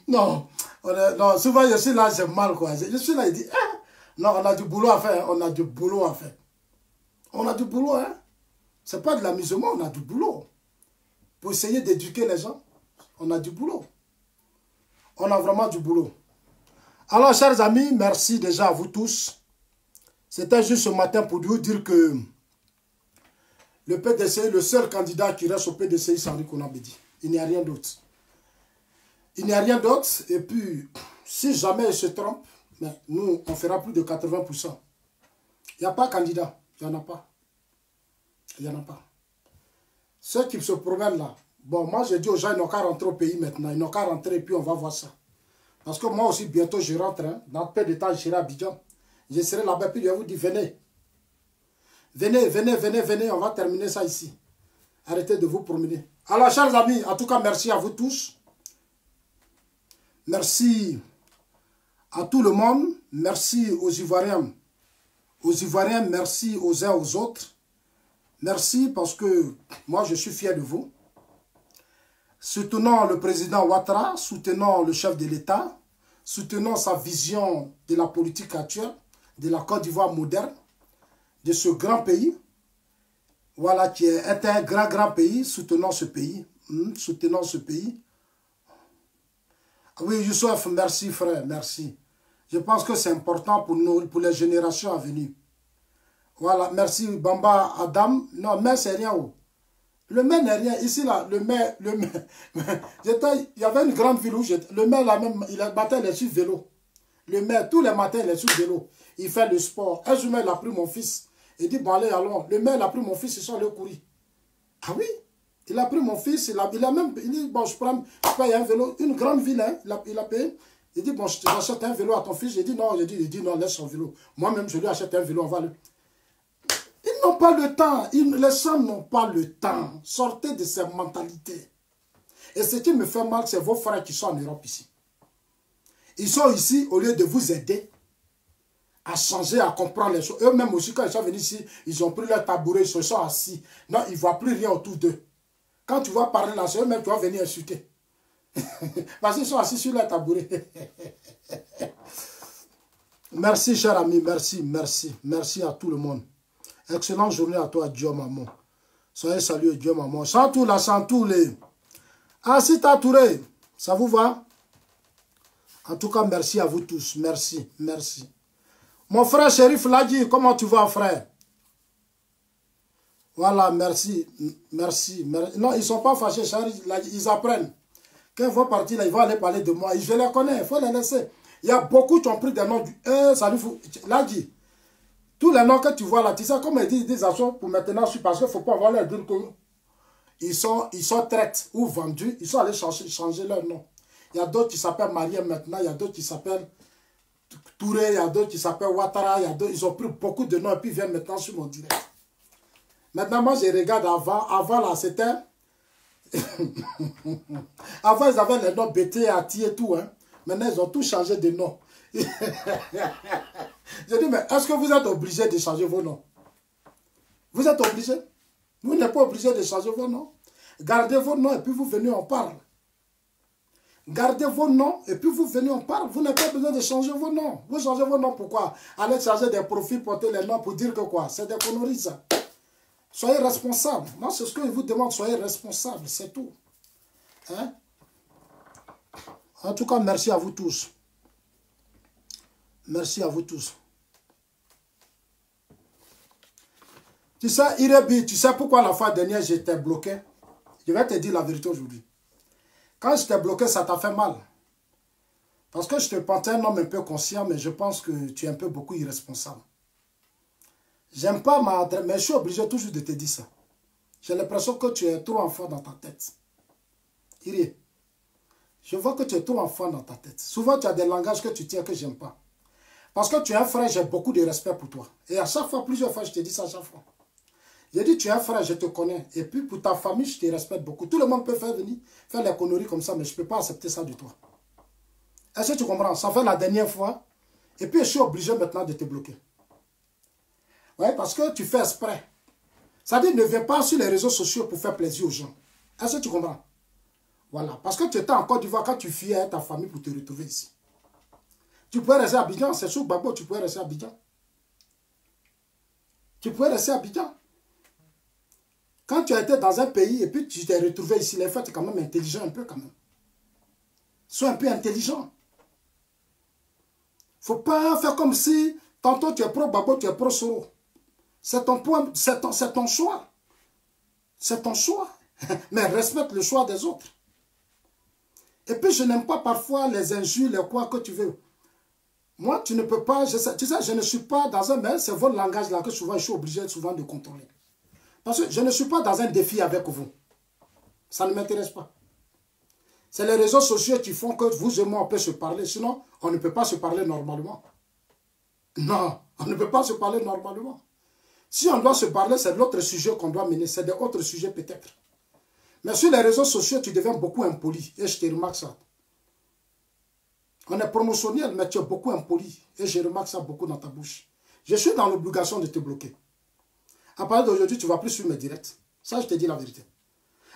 Non, non, souvent je suis là, j'ai mal quoi. Je suis là, il dit, ah, non, on a du boulot à faire, on a du boulot à faire. On a du boulot, hein. C'est pas de l'amusement, on a du boulot. Pour essayer d'éduquer les gens, on a du boulot. On a vraiment du boulot. Alors, chers amis, merci déjà à vous tous. C'était juste ce matin pour vous dire que le PDCI, le seul candidat qui reste au PDCI, c'est Henri Konan Bédié. Il n'y a rien d'autre. Il n'y a rien d'autre. Et puis, si jamais il se trompe, mais nous, on fera plus de 80%. Il n'y a pas candidat. Il n'y en a pas. Il n'y en a pas. Ceux qui se promènent là. Bon, moi, je dis aux gens, ils n'ont qu'à rentrer au pays maintenant. Ils n'ont qu'à rentrer et puis on va voir ça. Parce que moi aussi, bientôt, je rentre. Hein. Dans peu de temps, je serai à Abidjan. Je serai là-bas, puis je vais vous dire, venez. Venez, venez, venez, venez. On va terminer ça ici. Arrêtez de vous promener. Alors, chers amis, en tout cas, merci à vous tous. Merci à tout le monde. Merci aux Ivoiriens. Aux Ivoiriens, merci aux uns aux autres. Merci parce que moi, je suis fier de vous. Soutenons le président Ouattara, soutenons le chef de l'État, soutenons sa vision de la politique actuelle, de la Côte d'Ivoire moderne, de ce grand pays. Voilà, qui est un grand pays. Soutenons ce pays. Soutenons ce pays. Oui, Youssef, merci frère, merci. Je pense que c'est important pour nous, pour les générations à venir. Voilà, merci Bamba Adam. Non, mais c'est rien. Oh. Le maire n'est rien. Ici, là, le maire, il y avait une grande ville où le maire, là même, le matin, il est sur vélo. Le maire, tous les matins, il est sur vélo. Il fait le sport. Un jour, il a pris mon fils. Il dit, bon, allez, allons. Le maire, il a pris mon fils, ils sont allés courir. Ah oui? Il a pris mon fils, il a même, il dit, bon, je paye un vélo, une grande ville, hein, il a payé. Il dit, bon, j'achète un vélo à ton fils. J'ai dit, non, il dit, non, laisse son vélo. Moi-même, je lui achète un vélo, on va le... Ils n'ont pas le temps. Les gens n'ont pas le temps. Sortez de ces mentalités. Et ce qui me fait mal, c'est vos frères qui sont en Europe ici. Ils sont ici, au lieu de vous aider à changer, à comprendre les choses. Eux-mêmes aussi, quand ils sont venus ici, ils ont pris leur tabouret, ils se sont assis. Non, ils ne voient plus rien autour d'eux. Quand tu vas parler là, c'est eux-mêmes qui vont venir insulter. Parce qu'ils sont assis sur leur tabouret. Merci, cher ami. Merci, merci. Merci à tout le monde. Excellente journée à toi, Dieu maman. Soyez salués, Dieu maman. Chantou la chantoulé. Ah, si t'as Touré, ça vous va? En tout cas, merci à vous tous. Merci, merci. Mon frère Chérif l'a dit, comment tu vas, frère? Voilà, merci, merci. Non, ils ne sont pas fâchés, ils apprennent. Quand ils vont partir, là, ils vont aller parler de moi. Je les connais, il faut les laisser. Il y a beaucoup qui ont pris des noms du salut, l'a dit. Tous les noms que tu vois là, tu sais, comme ils disent des actions pour maintenant, parce qu'il ne faut pas avoir l'air dire qu'ils sont traites ou vendus, ils sont allés changer leur nom. Il y a d'autres qui s'appellent Mariam maintenant, il y a d'autres qui s'appellent Touré, il y a d'autres qui s'appellent Ouattara, ils ont pris beaucoup de noms et puis ils viennent maintenant sur mon direct. Maintenant, moi, je regarde avant là, c'était... Avant, ils avaient les noms BT, Ati et tout, hein. Maintenant, ils ont tout changé de nom. Je dis, mais est-ce que vous êtes obligé de changer vos noms? Vous êtes obligé? Vous n'êtes pas obligé de changer vos noms. Gardez vos noms et puis vous venez, on parle. Gardez vos noms et puis vous venez, on parle. Vous n'avez pas besoin de changer vos noms. Vous changez vos noms pourquoi? Allez changer des profils, porter les noms pour dire que quoi? C'est des conneries, ça. Soyez responsables. Moi, c'est ce que je vous demande. Soyez responsables, c'est tout. Hein? En tout cas, merci à vous tous. Merci à vous tous. Tu sais, Irebi, tu sais pourquoi la fois dernière j'étais bloqué? Je vais te dire la vérité aujourd'hui. Quand j'étais bloqué, ça t'a fait mal. Parce que je te pensais un homme un peu conscient, mais je pense que tu es un peu beaucoup irresponsable. J'aime pas mais je suis obligé toujours de te dire ça. J'ai l'impression que tu es trop enfant dans ta tête. Iri, je vois que tu es trop enfant dans ta tête. Souvent, tu as des langages que tu tiens que j'aime pas. Parce que tu es un frère, j'ai beaucoup de respect pour toi. Et à chaque fois, plusieurs fois, je te dis ça à chaque fois. J'ai dit, tu es un frère, je te connais. Et puis, pour ta famille, je te respecte beaucoup. Tout le monde peut faire les conneries comme ça, mais je ne peux pas accepter ça de toi. Est-ce que tu comprends? Ça fait la dernière fois. Et puis, je suis obligé maintenant de te bloquer. Oui, parce que tu fais exprès. Ça dit, ne viens pas sur les réseaux sociaux pour faire plaisir aux gens. Est-ce que tu comprends? Voilà. Parce que tu étais en Côte d'Ivoire quand tu fuyais avec ta famille pour te retrouver ici. Tu pouvais rester à Abidjan. C'est sur Gbagbo, tu pouvais rester à Abidjan. Tu pouvais rester à Abidjan. Quand tu as été dans un pays et puis tu t'es retrouvé ici, les fois, tu es quand même intelligent un peu quand même. Sois un peu intelligent. Il ne faut pas faire comme si tantôt tu es pro Gbagbo, tu es pro Soro. C'est ton point, c'est ton choix. C'est ton choix. Mais respecte le choix des autres. Et puis je n'aime pas parfois les injures, les quoi que tu veux. Moi, tu ne peux pas, tu sais, je ne suis pas dans un, mais c'est votre langage là que souvent je suis obligé souvent de contrôler. Parce que je ne suis pas dans un défi avec vous. Ça ne m'intéresse pas. C'est les réseaux sociaux qui font que vous et moi on peut se parler. Sinon, on ne peut pas se parler normalement. Non, on ne peut pas se parler normalement. Si on doit se parler, c'est l'autre sujet qu'on doit mener. C'est d'autres sujets peut-être. Mais sur les réseaux sociaux, tu deviens beaucoup impoli. Et je te remarque ça. On est promotionnel, mais tu es beaucoup impoli. Et je remarque ça beaucoup dans ta bouche. Je suis dans l'obligation de te bloquer. À partir d'aujourd'hui, tu ne vas plus suivre mes directs. Ça, je te dis la vérité.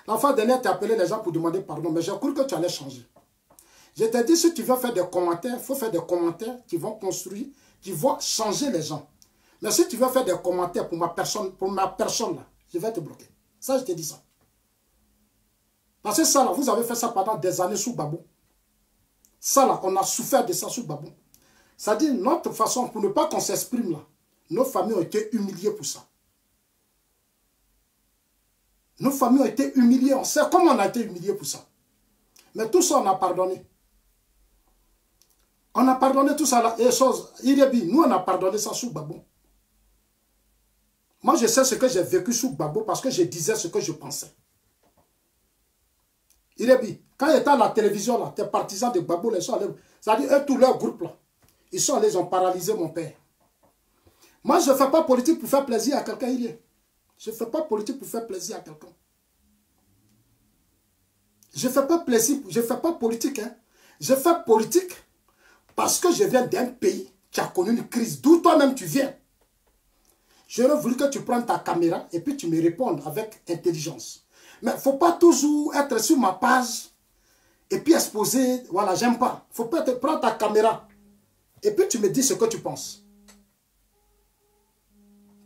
La fois dernière, tu as appelé les gens pour demander pardon, mais j'ai cru que tu allais changer. Je t'ai dit, si tu veux faire des commentaires, il faut faire des commentaires qui vont construire, qui vont changer les gens. Mais si tu veux faire des commentaires pour ma personne là, je vais te bloquer. Ça, je te dis ça. Parce que ça, là, vous avez fait ça pendant des années sous Babou. Ça, là, on a souffert de ça sous Babou. C'est-à-dire, notre façon, pour ne pas qu'on s'exprime là, nos familles ont été humiliées pour ça. Nos familles ont été humiliées. On sait comment on a été humiliés pour ça. Mais tout ça, on a pardonné. On a pardonné tout ça là. Et chose, Irebi, nous, on a pardonné ça sous Babou. Moi, je sais ce que j'ai vécu sous Babou parce que je disais ce que je pensais. Irebi, quand il était à la télévision, là, tes partisans de Babou, les sont allés, c'est-à-dire eux, tout leur groupe, là, ils sont allés, ils ont paralysé mon père. Moi, je ne fais pas politique pour faire plaisir à quelqu'un, Irebi. Je ne fais pas politique pour faire plaisir à quelqu'un. Je ne fais pas plaisir, je ne fais pas politique. Hein. Je fais politique parce que je viens d'un pays qui a connu une crise. D'où toi-même tu viens. J'aurais voulu que tu prennes ta caméra et puis tu me répondes avec intelligence. Mais il ne faut pas toujours être sur ma page et puis exposer. Voilà, j'aime pas. Il ne faut pas prendre ta caméra et puis tu me dis ce que tu penses.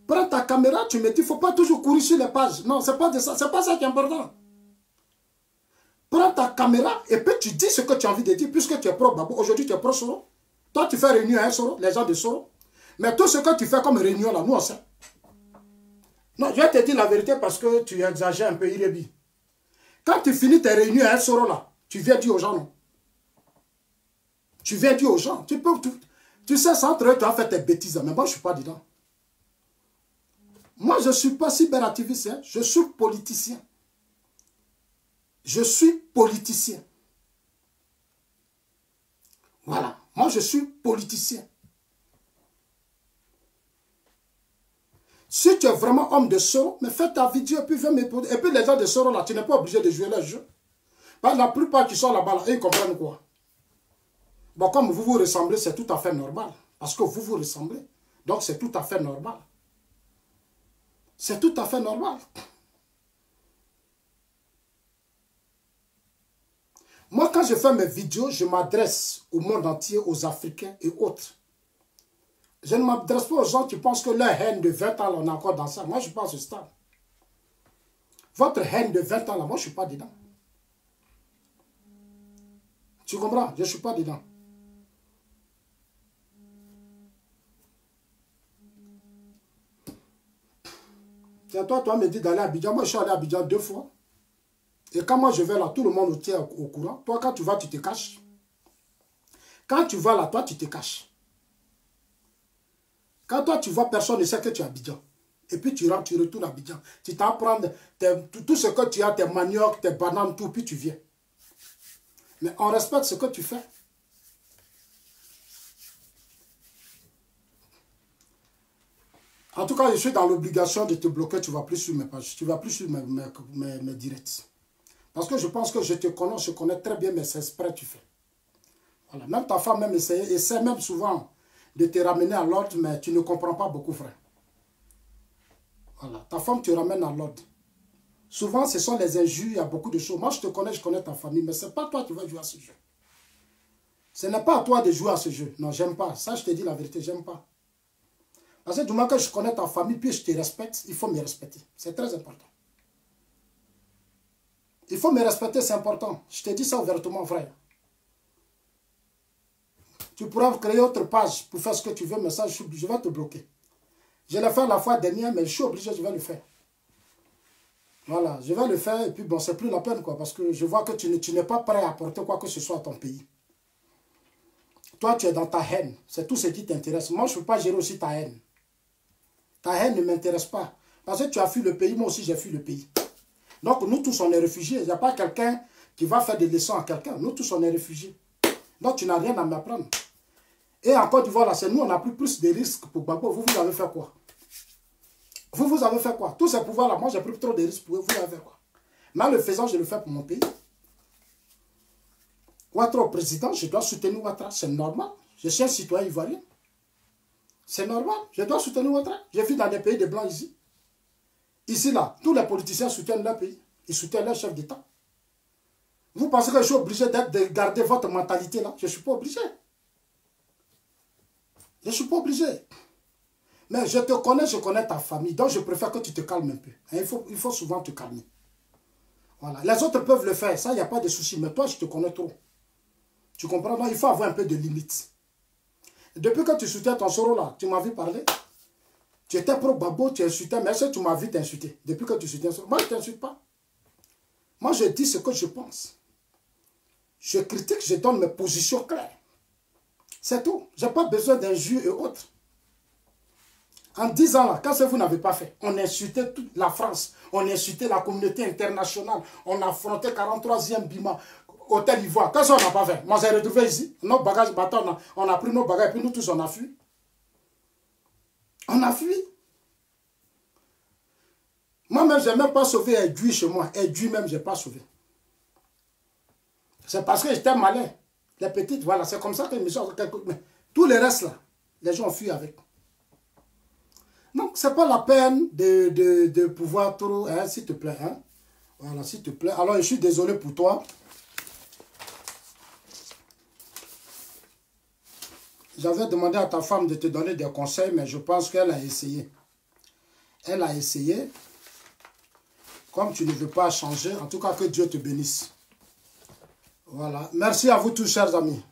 Prends ta caméra, tu me dis, il ne faut pas toujours courir sur les pages. Non, ce n'est pas ça. C'est pas ça qui est important. Prends ta caméra et puis tu dis ce que tu as envie de dire, puisque tu es pro Babou. Aujourd'hui, tu es pro Soro. Toi, tu fais réunion à Soro, les gens de Soro. Mais tout ce que tu fais comme réunion là, nous on sait. Non, je vais te dire la vérité parce que tu exagères un peu, Irebi. Quand tu finis tes réunions à Soro là, tu viens dire aux gens, non. Tu viens dire aux gens. Tu sais, ça entre eux, tu as fait tes bêtises. Mais moi, je ne suis pas dedans. Moi, je ne suis pas cyberactiviste, hein. Je suis politicien. Je suis politicien. Voilà. Moi, je suis politicien. Si tu es vraiment homme de Soro, mais fais ta vidéo et puis viens m'épouser. Et puis les gens de Soro, là, tu n'es pas obligé de jouer leur jeu. Parce que la plupart qui sont là-bas, là, ils comprennent quoi. Bon, comme vous vous ressemblez, c'est tout à fait normal. Parce que vous vous ressemblez. Donc, c'est tout à fait normal. C'est tout à fait normal. Moi, quand je fais mes vidéos, je m'adresse au monde entier, aux Africains et autres. Je ne m'adresse pas aux gens qui pensent que leur haine de 20 ans, là, on est encore dans ça. Moi, je ne suis pas à ce stade. Votre haine de 20 ans, là, moi, je ne suis pas dedans. Tu comprends? Je ne suis pas dedans. C'est toi me dis d'aller à Abidjan. Moi, je suis allé à Abidjan 2 fois. Et quand moi, je vais là, tout le monde tient au courant. Toi, quand tu vas, tu te caches. Quand tu vas là, toi, tu te caches. Quand toi, tu vois, personne ne sait que tu es à Abidjan. Et puis, tu rentres, tu retournes à Abidjan. Tu t'apprends tout ce que tu as, tes maniocs, tes bananes, tout, puis tu viens. Mais on respecte ce que tu fais. En tout cas, je suis dans l'obligation de te bloquer. Tu ne vas plus sur mes pages. Tu ne vas plus sur mes directs. Parce que je pense que je te connais, je connais très bien, mais c'est exprès que tu fais. Voilà. Même ta femme même essaie même souvent de te ramener à l'ordre, mais tu ne comprends pas beaucoup, frère. Voilà. Ta femme te ramène à l'ordre. Souvent, ce sont les injures, il y a beaucoup de choses. Moi, je te connais, je connais ta famille, mais ce n'est pas toi qui vas jouer à ce jeu. Ce n'est pas à toi de jouer à ce jeu. Non, j'aime pas. Ça, je te dis la vérité, j'aime pas. Parce que du moment que je connais ta famille, puis je te respecte, il faut me respecter. C'est très important. Il faut me respecter, c'est important. Je te dis ça ouvertement, frère. Tu pourras créer autre page pour faire ce que tu veux, mais ça, je vais te bloquer. Je l'ai fait la fois dernière, mais je suis obligé, je vais le faire. Voilà, je vais le faire, et puis bon, c'est plus la peine, quoi, parce que je vois que tu n'es pas prêt à apporter quoi que ce soit à ton pays. Toi, tu es dans ta haine. C'est tout ce qui t'intéresse. Moi, je ne peux pas gérer aussi ta haine. Ta haine ne m'intéresse pas. Parce que tu as fui le pays, moi aussi j'ai fui le pays. Donc nous tous on est réfugiés. Il n'y a pas quelqu'un qui va faire des leçons à quelqu'un. Nous tous on est réfugiés. Donc tu n'as rien à m'apprendre. Et en Côte d'Ivoire, c'est nous on a pris plus de risques pour Gbagbo. Vous avez fait quoi? Vous avez fait quoi? Tous ces pouvoirs-là, moi j'ai pris trop de risques pour vous. Vous avez fait quoi? Mais en le faisant, je le fais pour mon pays. Ouattara au président, je dois soutenir Ouattara. C'est normal. Je suis un citoyen ivoirien. C'est normal. Je dois soutenir Ouattara. Je vis dans des pays de blancs ici. Ici, là, tous les politiciens soutiennent leur pays. Ils soutiennent leur chef d'État. Vous pensez que je suis obligé de garder votre mentalité là? Je ne suis pas obligé. Je ne suis pas obligé. Mais je te connais, je connais ta famille. Donc je préfère que tu te calmes un peu. Il faut souvent te calmer. Voilà. Les autres peuvent le faire. Ça, il n'y a pas de souci. Mais toi, je te connais trop. Tu comprends? Donc il faut avoir un peu de limite. Depuis que tu soutiens ton soro là, tu m'as vu parler. Tu étais pro Gbagbo, tu insultais, mais est-ce que tu m'as vite insulté? Depuis que tu soutiens Soro. Moi, je ne t'insulte pas. Moi, je dis ce que je pense. Je critique, je donne mes positions claires. C'est tout. Je n'ai pas besoin d'injures et autres. En 10 ans, là, qu'est-ce que vous n'avez pas fait? On insultait toute la France. On insultait la communauté internationale. On affrontait 43e Bima, Hôtel Ivoire. Qu'est-ce qu'on n'a pas fait? Moi, j'ai retrouvé ici. Nos bagages bâtons, on a pris nos bagages et puis nous tous, on a fui. On a fui. Moi-même, je n'ai même pas sauvé Edui chez moi. Edui même, je n'ai pas sauvé. C'est parce que j'étais malin. Les petites, voilà, c'est comme ça que mes gens... Mais tous les restes, là, les gens ont fui avec. Donc, ce n'est pas la peine de pouvoir trop... Hein, s'il te plaît. Hein? Voilà, s'il te plaît. Alors, je suis désolé pour toi. J'avais demandé à ta femme de te donner des conseils, mais je pense qu'elle a essayé. Elle a essayé. Comme tu ne veux pas changer, en tout cas que Dieu te bénisse. Voilà. Merci à vous tous, chers amis.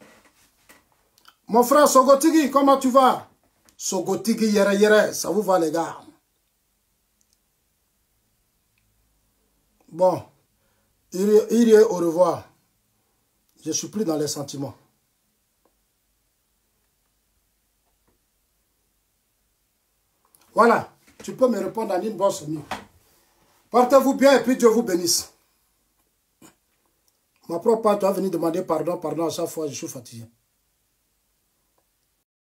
Mon frère Sogotigi, comment tu vas? Sogotigi yere yere, ça vous va les gars? Bon. Irie, au revoir. Je ne suis plus dans les sentiments. Voilà. Tu peux me répondre en inbox mieux. Portez-vous bien et puis Dieu vous bénisse. Ma propre part, tu vas venir demander pardon à chaque fois, je suis fatigué.